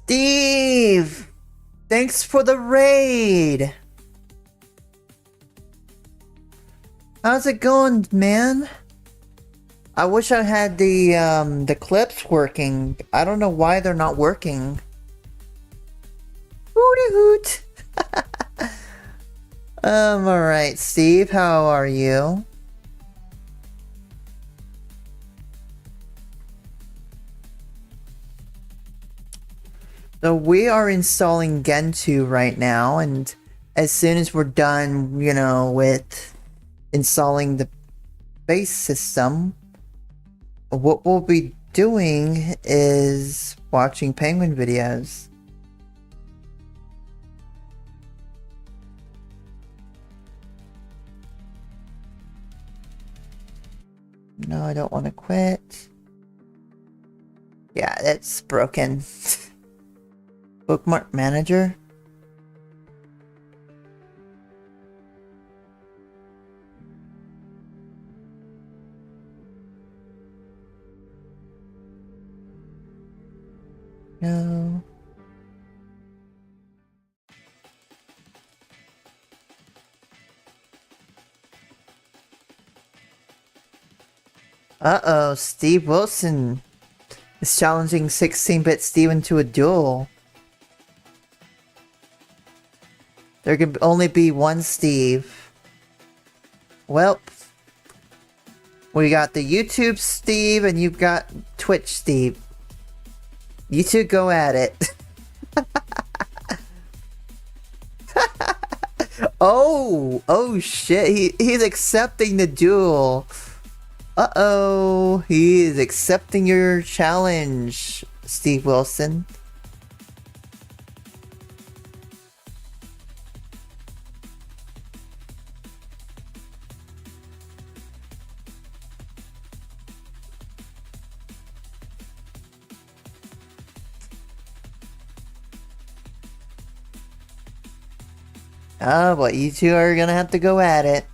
Steve! Thanks for the raid! How's it going, man? I wish I had the clips working. I don't know why they're not working. Hooty hoot! Alright, Steve, how are you? So we are installing Gentoo right now, and as soon as we're done, you know, with installing the base system, what we'll be doing is watching penguin videos. No, I don't want to quit. Yeah, it's broken. Bookmark manager? No. Uh-oh, Steve Wilson is challenging 16-bit Steven to a duel. There can only be one Steve. Well, we got the YouTube Steve and you've got Twitch Steve. You two go at it. Oh shit, he's accepting the duel. Uh-oh, he is accepting your challenge, Steve Wilson. Oh, but you two are gonna have to go at it.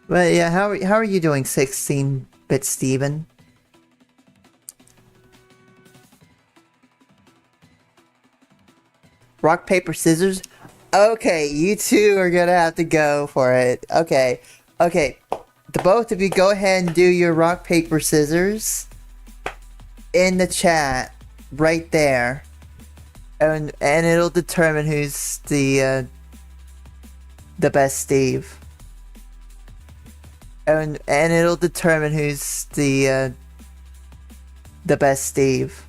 But yeah, how are you doing, 16-bit Steven? Rock, paper, scissors? Okay, you two are gonna have to go for it. Okay. The both of you go ahead and do your rock, paper, scissors in the chat right there. And it'll determine who's the best Steve. And it'll determine who's the best Steve.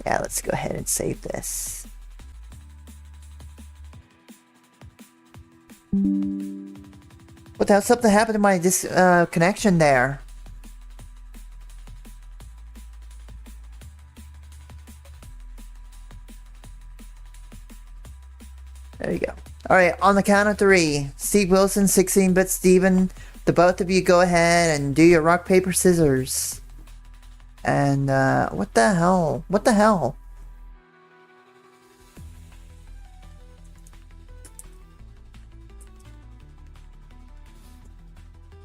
Yeah, let's go ahead and save this. What the hell? Something happened to my connection there. There you go. Alright, on the count of 3. Steve Wilson, 16-bit Steven, the both of you go ahead and do your rock, paper, scissors. And, what the hell? What the hell?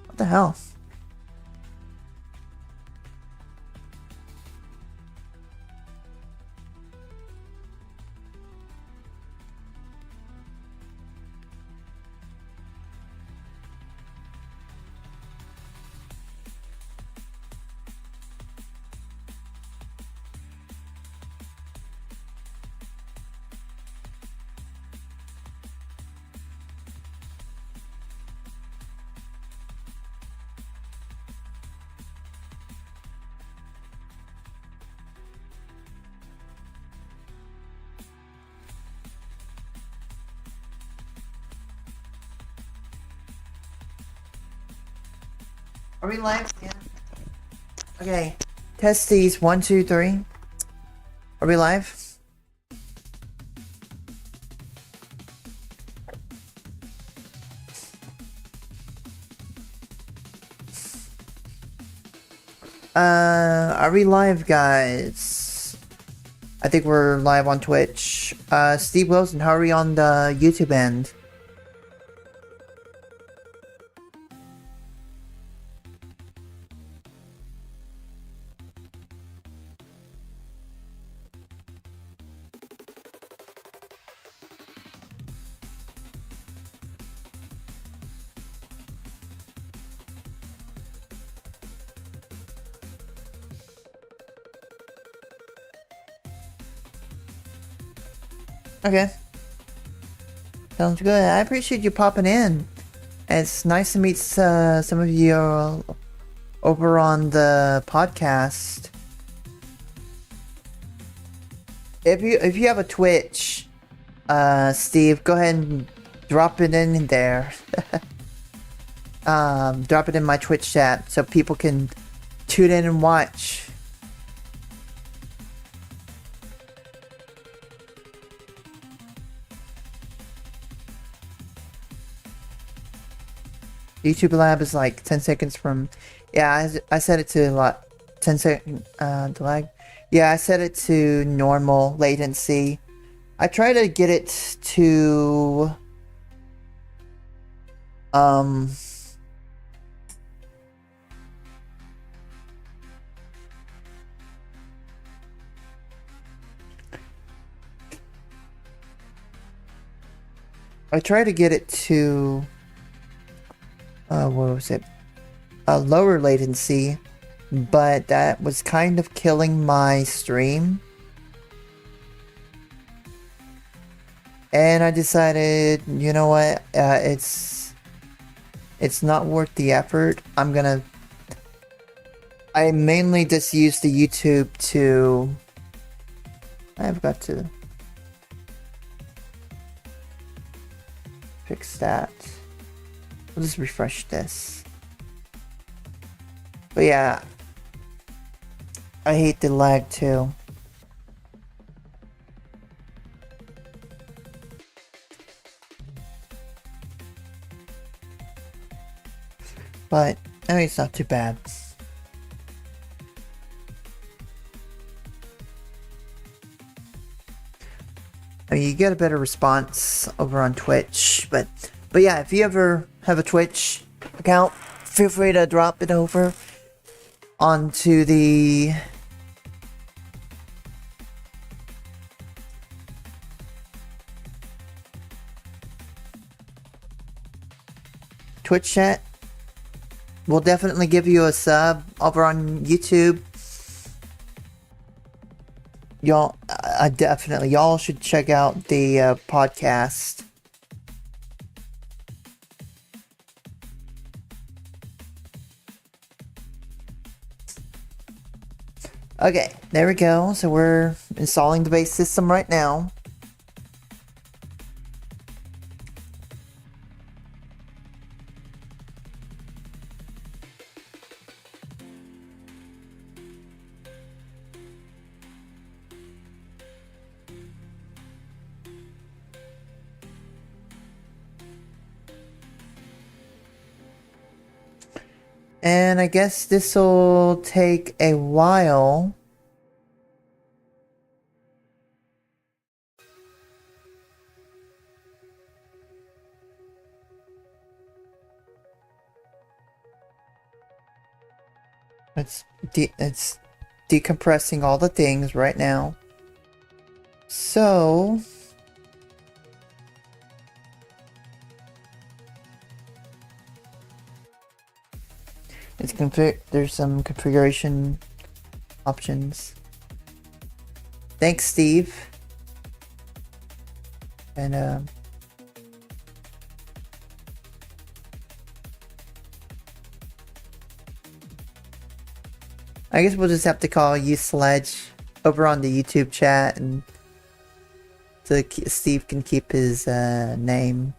What the hell? Are we live? Yeah. Okay. Test these. 1, 2, 3. Are we live? Are we live, guys? I think we're live on Twitch. Steve Wilson, how are we on the YouTube end? Okay. Sounds good. I appreciate you popping in. It's nice to meet some of you over on the podcast. If you have a Twitch, Steve, go ahead and drop it in there. Drop it in my Twitch chat so people can tune in and watch. YouTube Lab is like 10 seconds from... Yeah, I set it to like 10 second lag. Yeah, I set it to normal latency. I try to get it to... I try to get it to... what was it? A lower latency, but that was kind of killing my stream. And I decided, you know what, it's it's not worth the effort. I mainly just use the YouTube to... I've got to fix that. We'll just refresh this. But yeah, I hate the lag too. But I mean, it's not too bad. I mean, you get a better response over on Twitch, but yeah, if you ever have a Twitch account, feel free to drop it over onto the Twitch chat. We'll definitely give you a sub over on YouTube. Y'all, y'all should check out the podcast. Okay, there we go. So we're installing the base system right now. And I guess this will take a while. It's decompressing all the things right now. So there's some configuration options. Thanks, Steve. And I guess we'll just have to call you Sledge over on the YouTube chat, and so Steve can keep his name.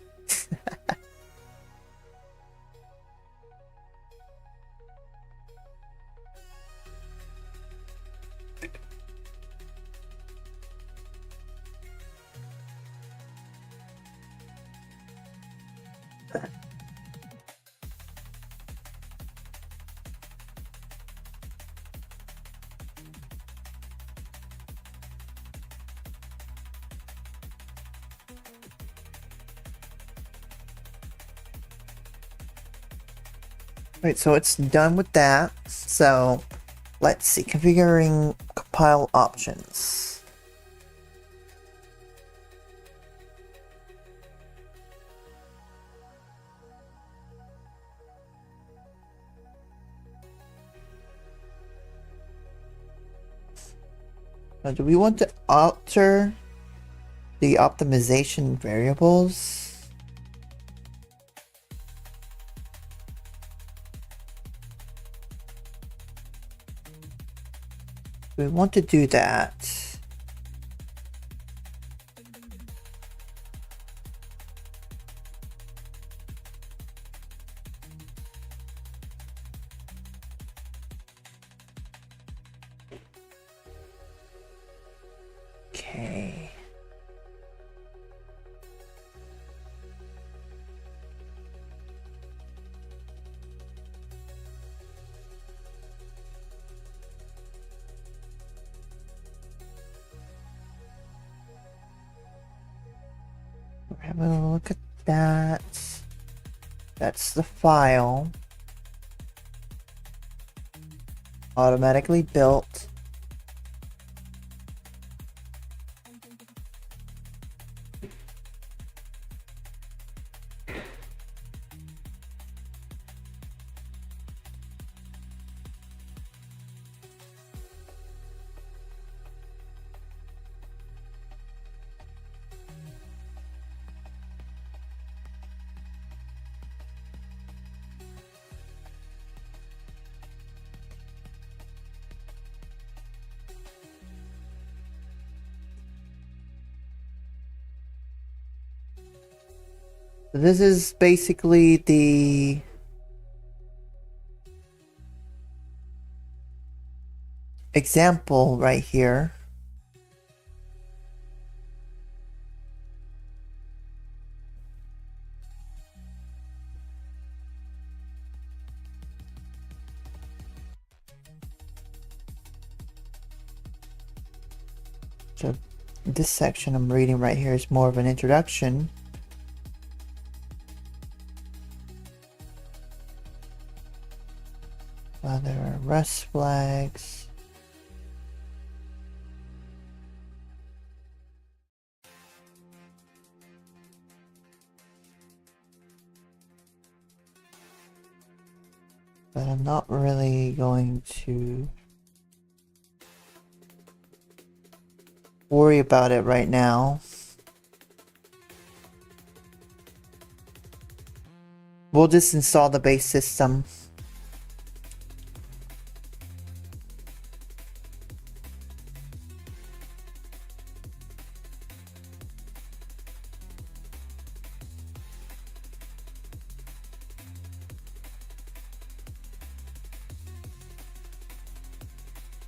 Right, so it's done with that. So let's see, configuring compile options. Now, do we want to alter the optimization variables? We want to do that. Okay. We're having a look at that. That's the file. Automatically built. This is basically the example right here. So this section I'm reading right here is more of an introduction. There are rest flags. But I'm not really going to worry about it right now. We'll just install the base system.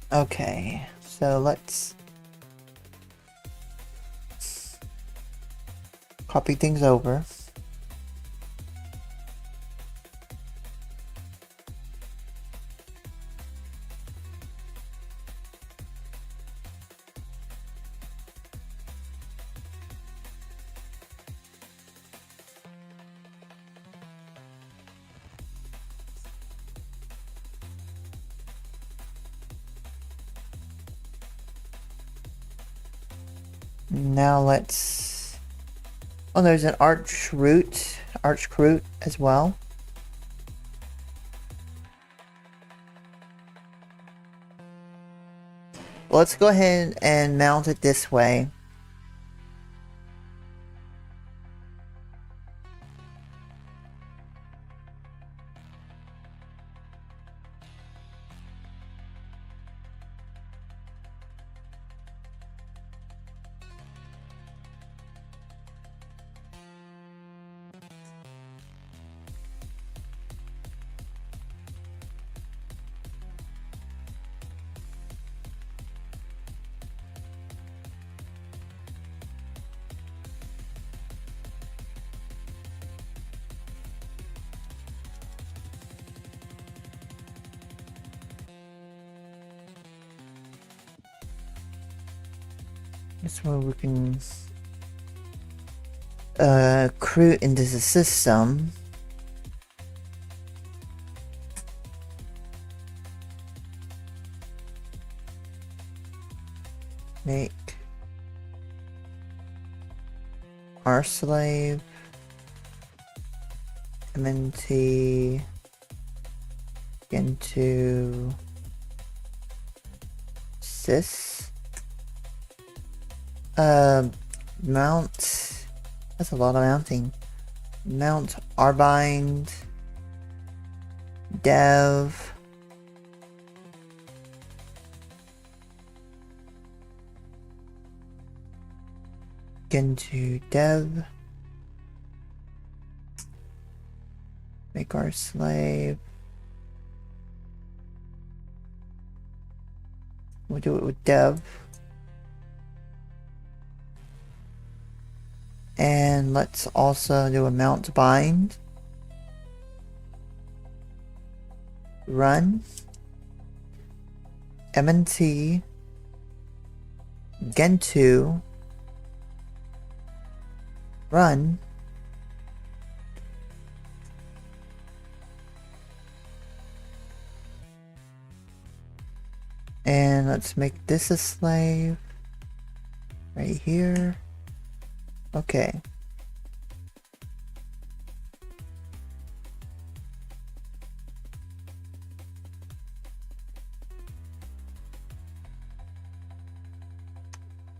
Okay, so let's copy things over. Now let's... Oh, there's an arch root as well. Let's go ahead and mount it this way. This way we can create into the system. Make our slave MNT into sys. Mount, that's a lot of mounting. Mount rbind dev Gentoo dev, make our slave. We'll do it with dev. And let's also do a mount bind. Run. MNT. Gentoo. Run. And let's make this a slave. Right here. Okay.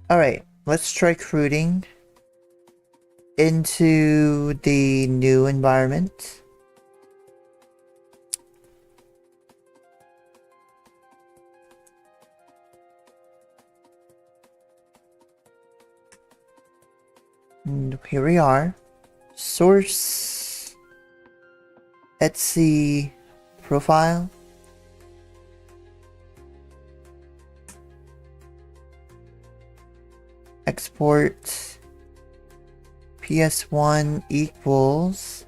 Alright, let's try recruiting into the new environment. And here we are. Source. Etsy profile. Export. PS1 equals.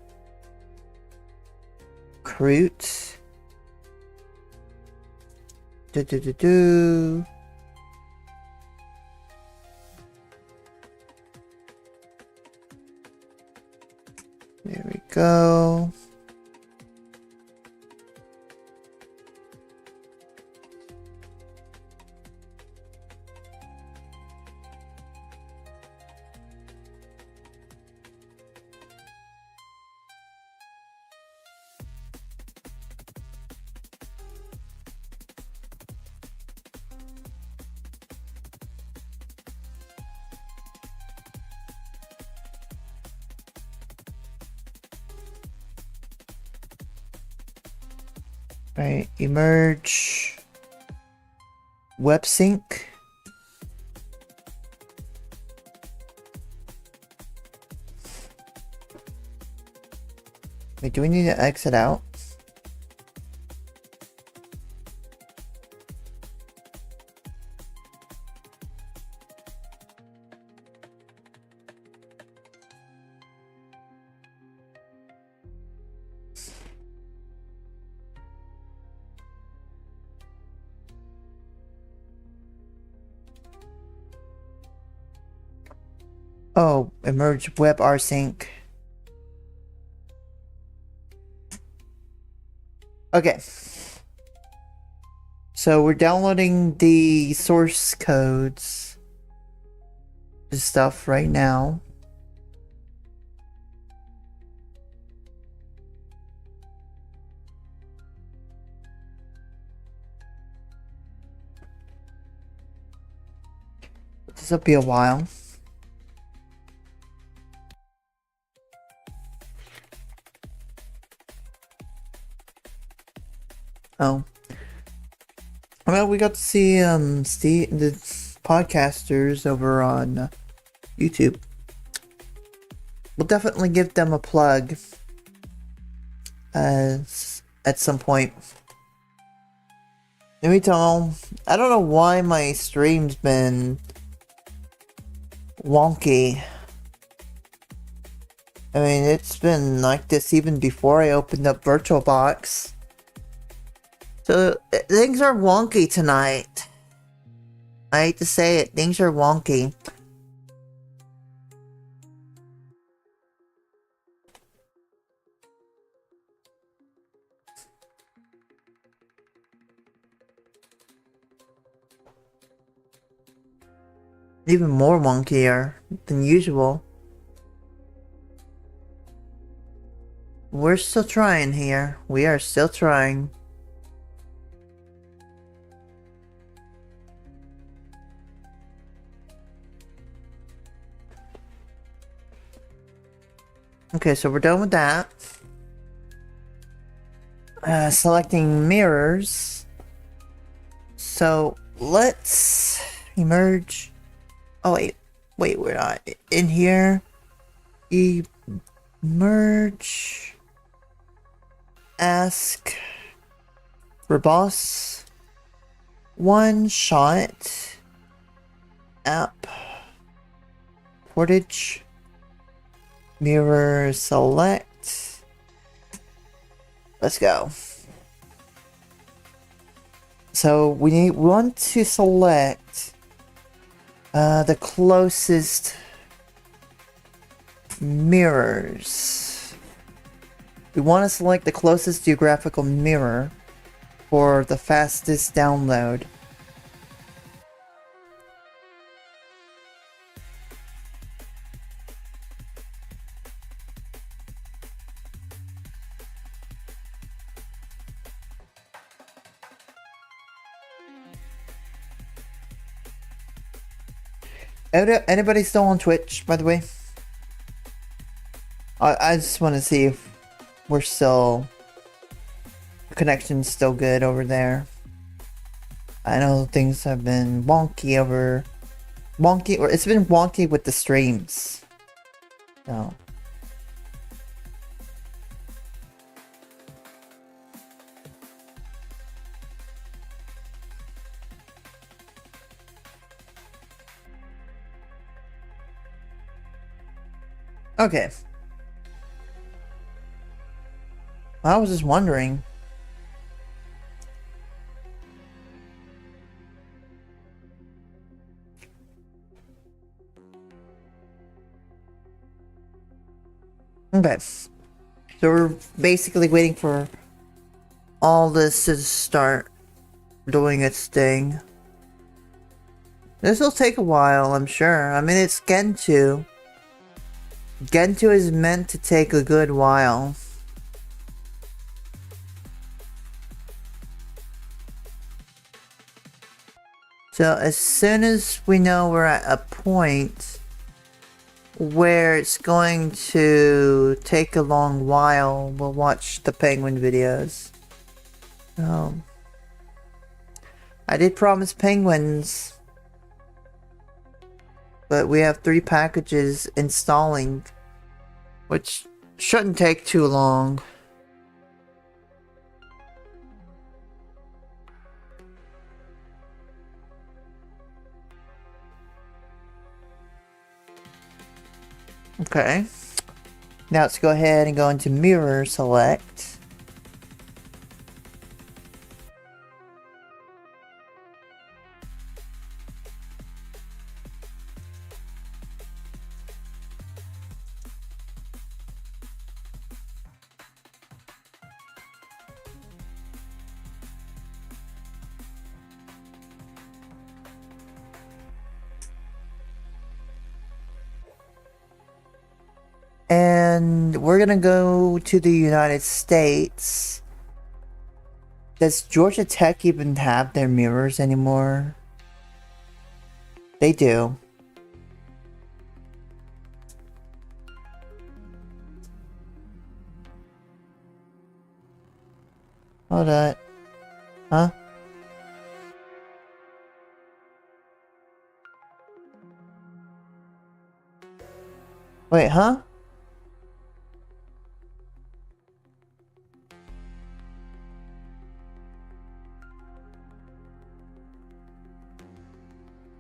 Crute. Do. There we go. Right, emerge, web sync. Wait, do we need to exit out? Oh, emerge web rsync. Okay. So we're downloading the source codes and stuff right now. This will be a while. Oh. Well, we got to see the podcasters over on YouTube. We'll definitely give them a plug at some point. Let me tell them, I don't know why my stream's been wonky. I mean, it's been like this even before I opened up VirtualBox. So, things are wonky tonight. I hate to say it, things are wonky. Even more wonkier than usual. We're still trying here. We are still trying. Okay, so we're done with that. Selecting mirrors. So let's emerge. Oh wait, we're not in here. Emerge. Ask for boss. One shot. App. Portage. Mirror select. Let's go. So we want to select the closest mirrors. We want to select the closest geographical mirror for the fastest download. Anybody still on Twitch, by the way? I just want to see if we're still... the connection's still good over there. I know things have been wonky over... it's been wonky with the streams. So... Okay. I was just wondering. Okay. So we're basically waiting for all this to start doing its thing. This will take a while, I'm sure. I mean, it's Gentoo. Gentoo is meant to take a good while. So as soon as we know we're at a point where it's going to take a long while, we'll watch the penguin videos. I did promise penguins, but we have 3 packages installing, which shouldn't take too long. Okay. Now let's go ahead and go into mirror select. And we're gonna go to the United States. Does Georgia Tech even have their mirrors anymore? They do. Hold on. Huh? Wait, huh?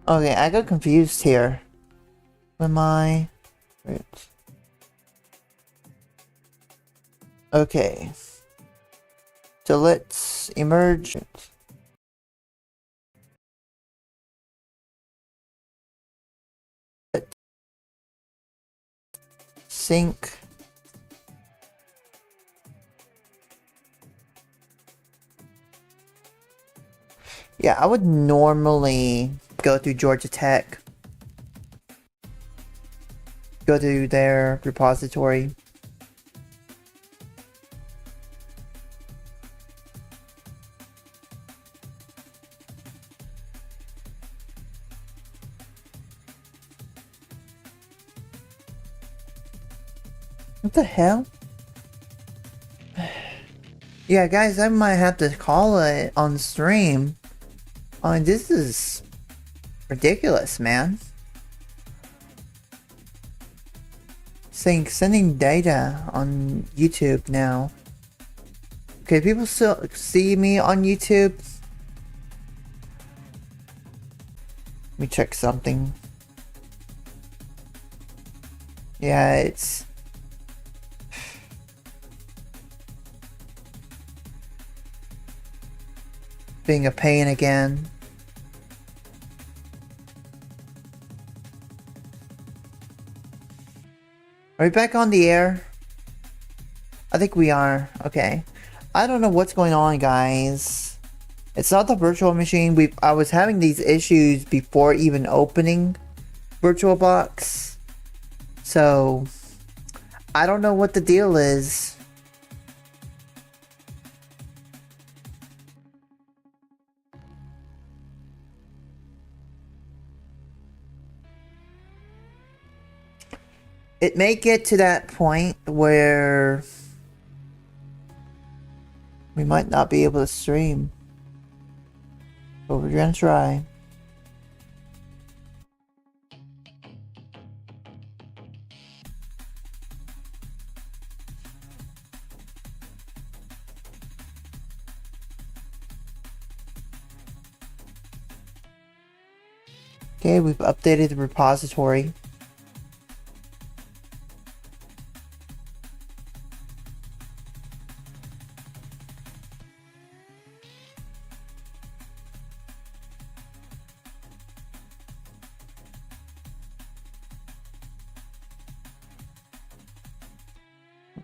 Okay, I got confused here. Am I? Right. Okay. So let's emerge. Sync. Yeah, I would normally go through Georgia Tech. Go to their repository. What the hell? Yeah, guys, I might have to call it on stream. I mean, this is ridiculous, man. Sending data on YouTube now. Okay, people still see me on YouTube? Let me check something. Yeah, it's... being a pain again. Are we back on the air? I think we are. Okay. I don't know what's going on, guys. It's not the virtual machine. I was having these issues before even opening VirtualBox. So, I don't know what the deal is. It may get to that point where we might not be able to stream, but we're gonna try. Okay, we've updated the repository.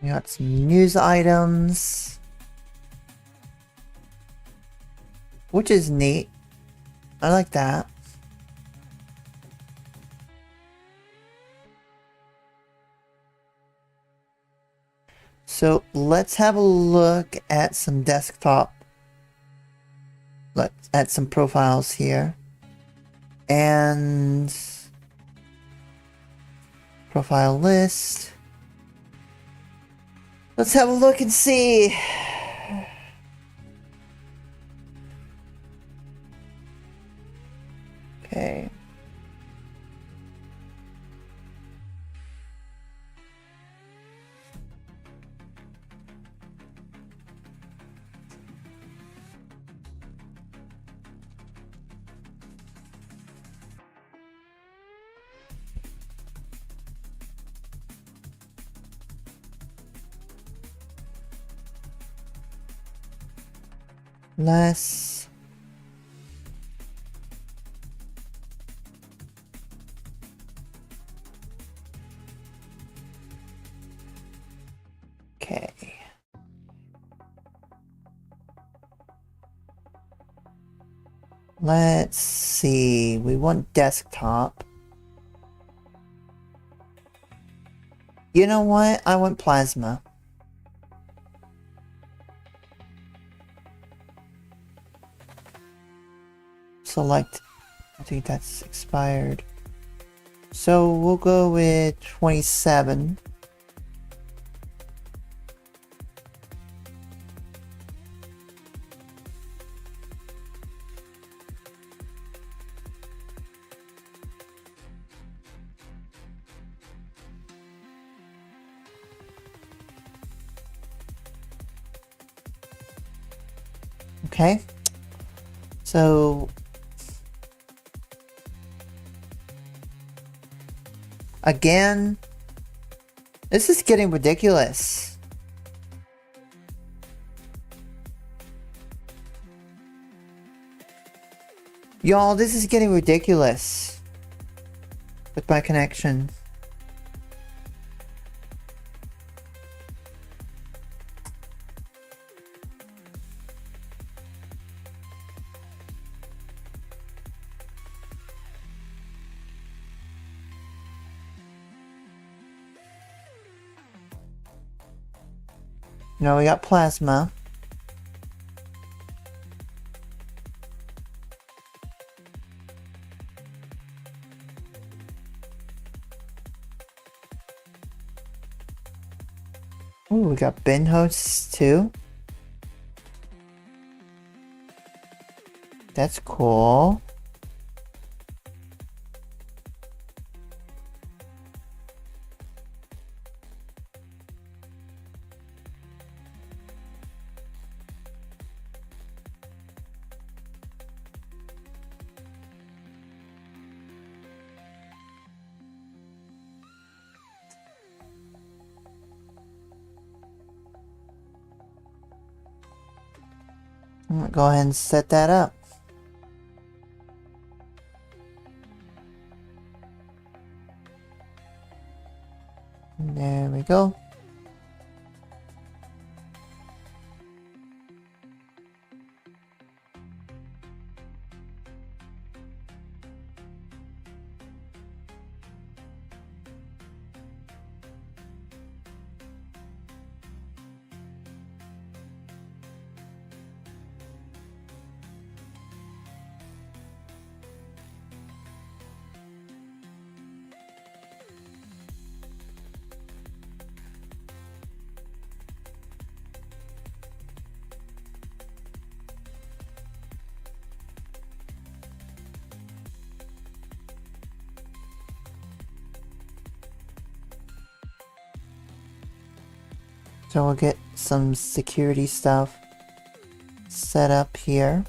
We got some news items, which is neat. I like that. So let's have a look at some desktop. Let's add some profiles here. And profile list. Let's have a look and see. Okay. Let's okay. Let's see. We want desktop. You know what? I want plasma. Select. I think that's expired. So we'll go with 27. Okay. So again, this is getting ridiculous. Y'all, this is getting ridiculous with my connection. Now we got plasma. Ooh, we got bin hosts too. That's cool. I'm gonna go ahead and set that up. There we go. So we'll get some security stuff set up here.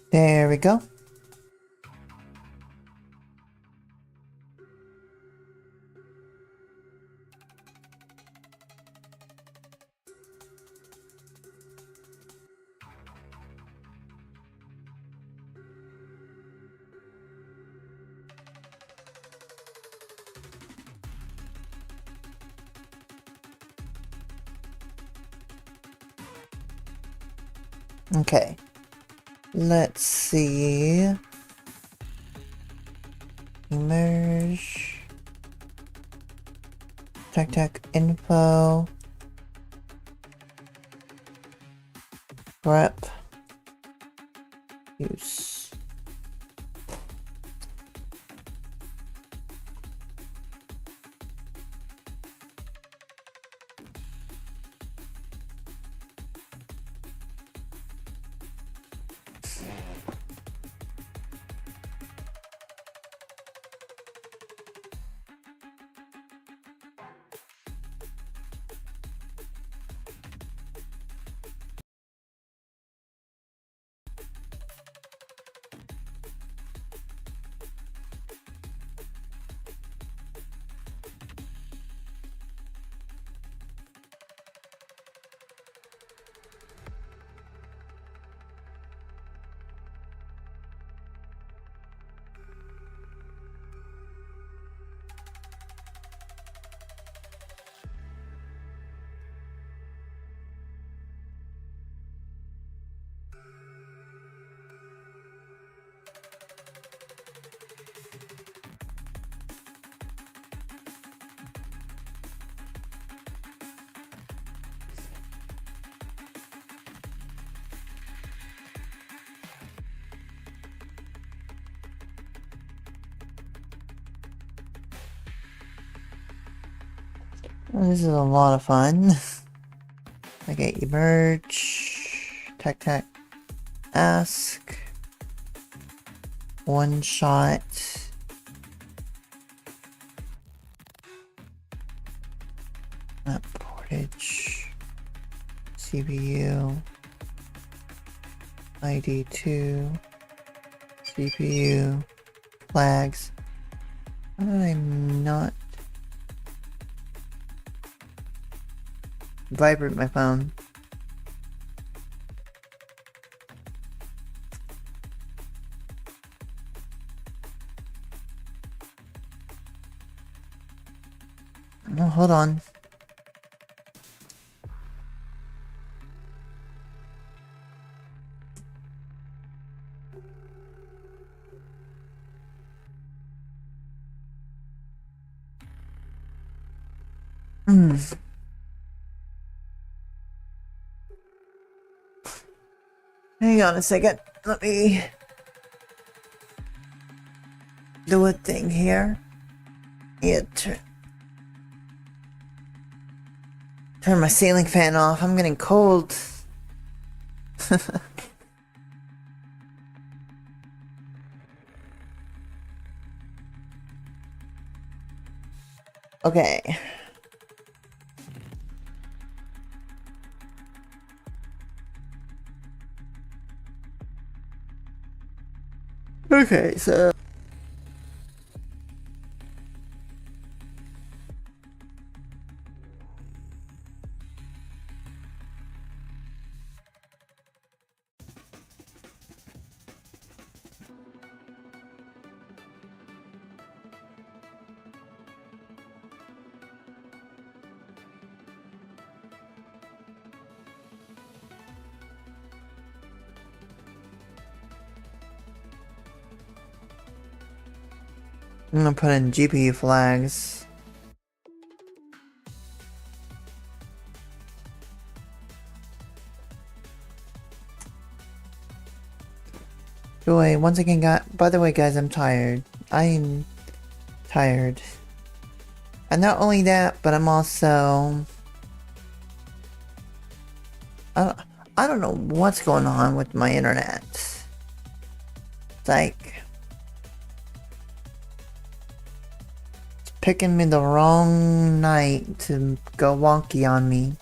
There we go. Okay. Let's see. Emerge. Tech info. Prep. Use. Well, this is a lot of fun. Okay, emerge, tech, ask, one shot, map portage, CPU, ID2, CPU, flags. How did I not vibrate my phone? No, hold on. Hang on a second. Let me do a thing here. Yeah, turn my ceiling fan off. I'm getting cold. Okay. Okay, so I'm gonna put in GPU flags. Once again, by the way, guys, I'm tired. I'm tired. And not only that, but I'm also... I don't know what's going on with my internet. It's like... it's picking me the wrong night to go wonky on me.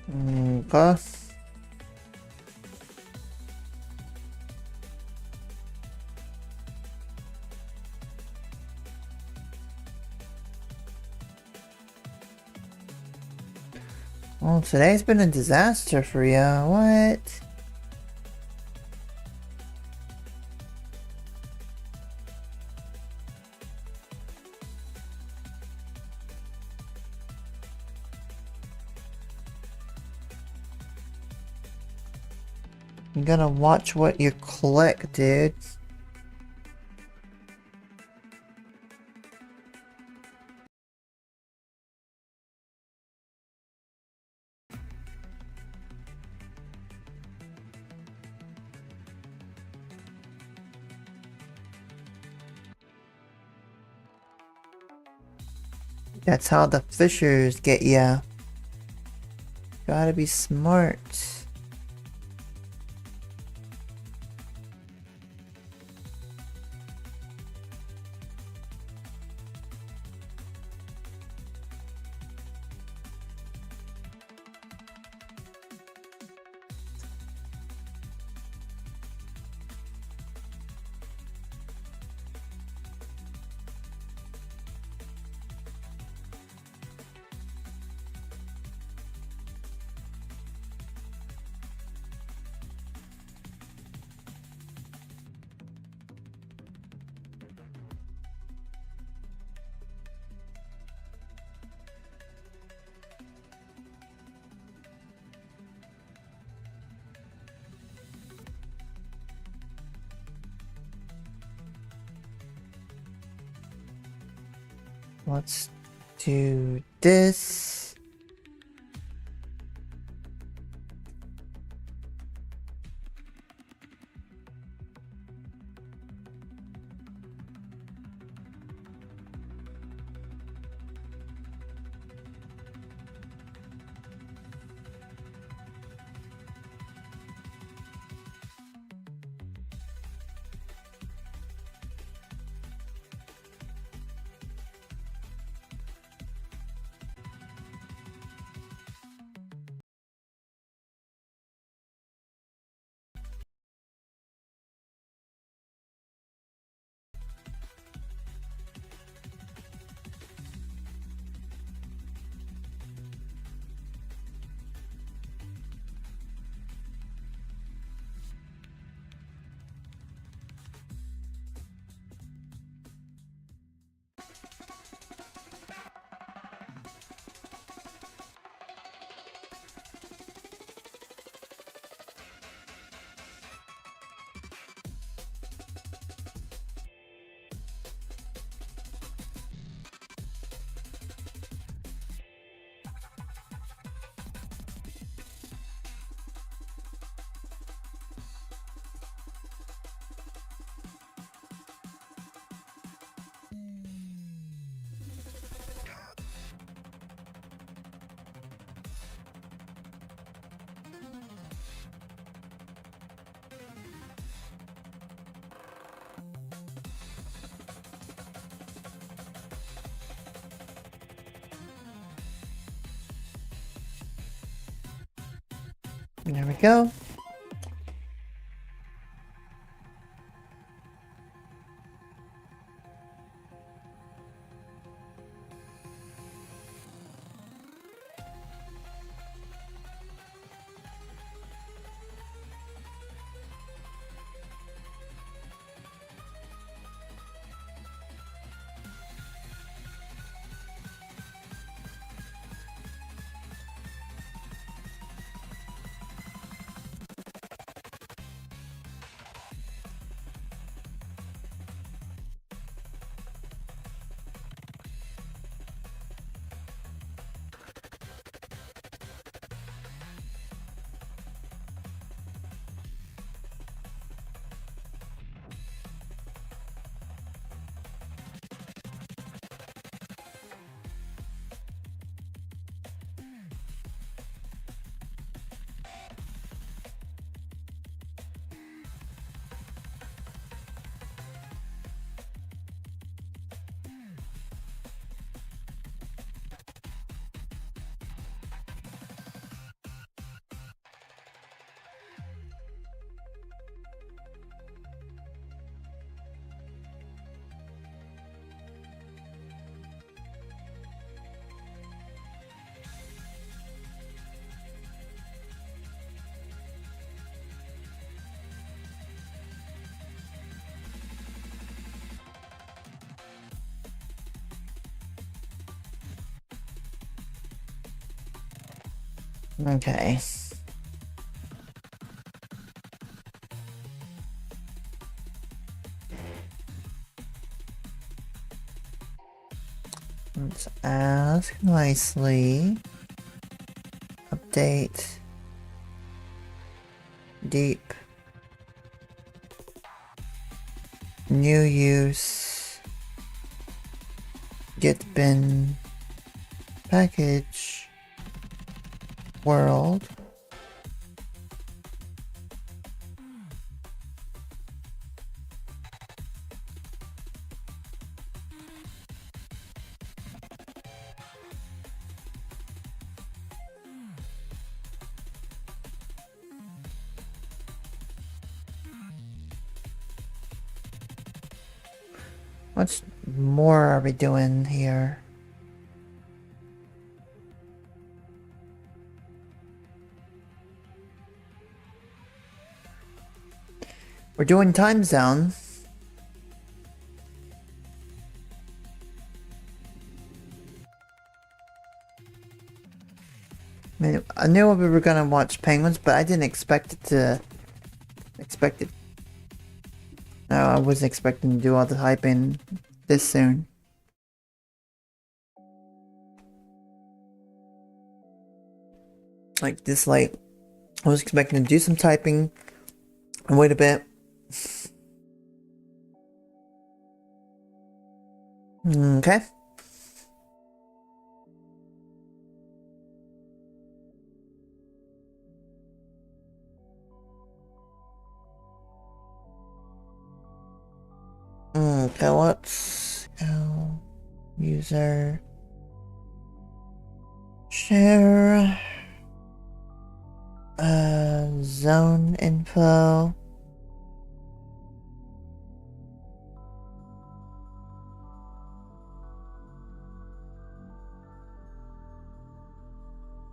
Okay. Well, today's been a disaster for ya. What? You gotta watch what you click, dude. That's how the fishers get ya. Gotta be smart. Let's do this. There we go. Okay. Let's ask nicely. Update. Deep. New use. Get bin. Package. World. What more are we doing here? We're doing time zone. I mean, I knew we were gonna watch penguins, but I didn't expect it to... No, I wasn't expecting to do all the typing this soon. Like this late. I was expecting to do some typing and wait a bit. Okay. Okay, let's go. User. Share. Zone info.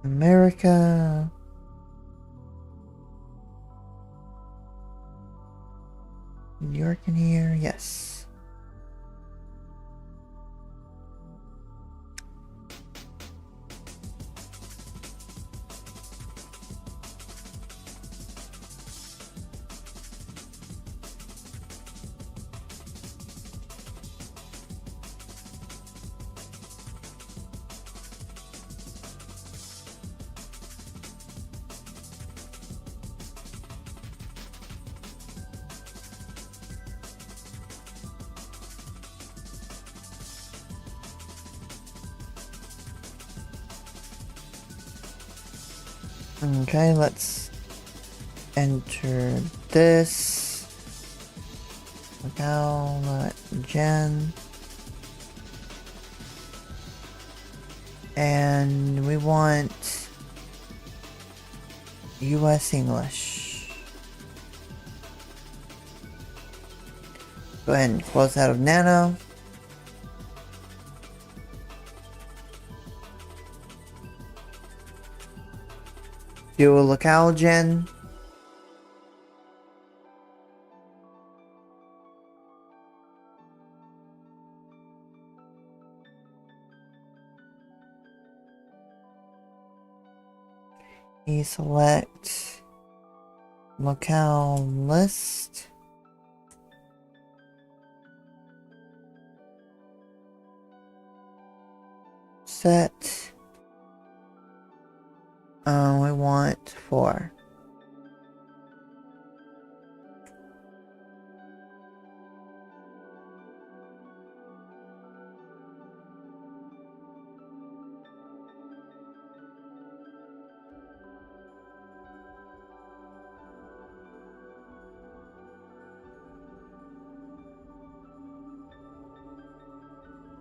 America. New York in here, yes. Okay, let's enter this. Locale, Gen. And we want US English. Go ahead and close out of Nano. Do a locale gen. Select locale list. Set. We want 4.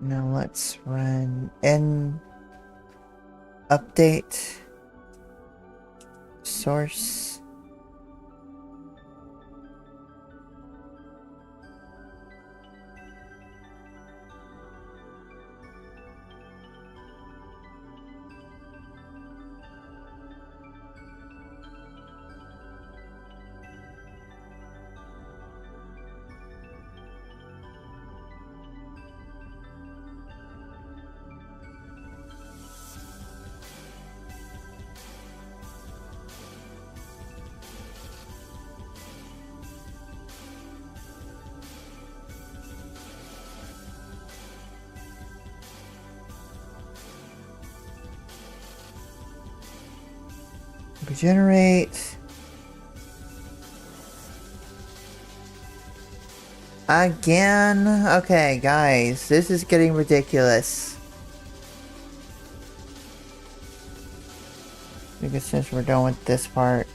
Now let's run n update source. Regenerate. Again? Okay, guys, this is getting ridiculous. I guess since we're done with this part.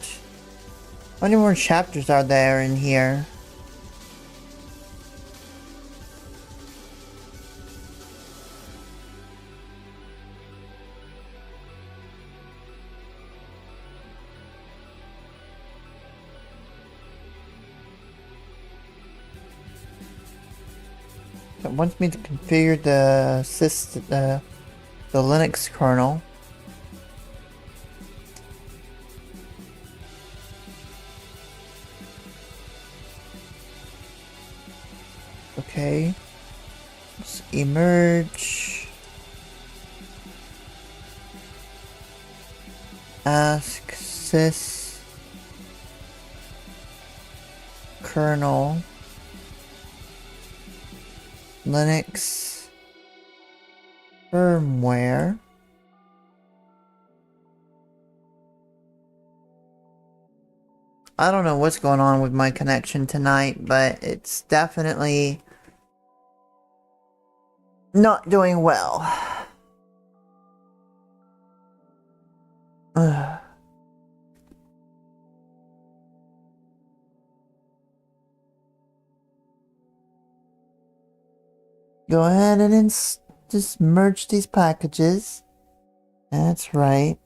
How many more chapters are there in here? It wants me to configure the system, the Linux kernel. Okay. Let's emerge. Ask sys kernel Linux firmware. I don't know what's going on with my connection tonight, but it's definitely not doing well. Ugh. Go ahead and just merge these packages. That's right.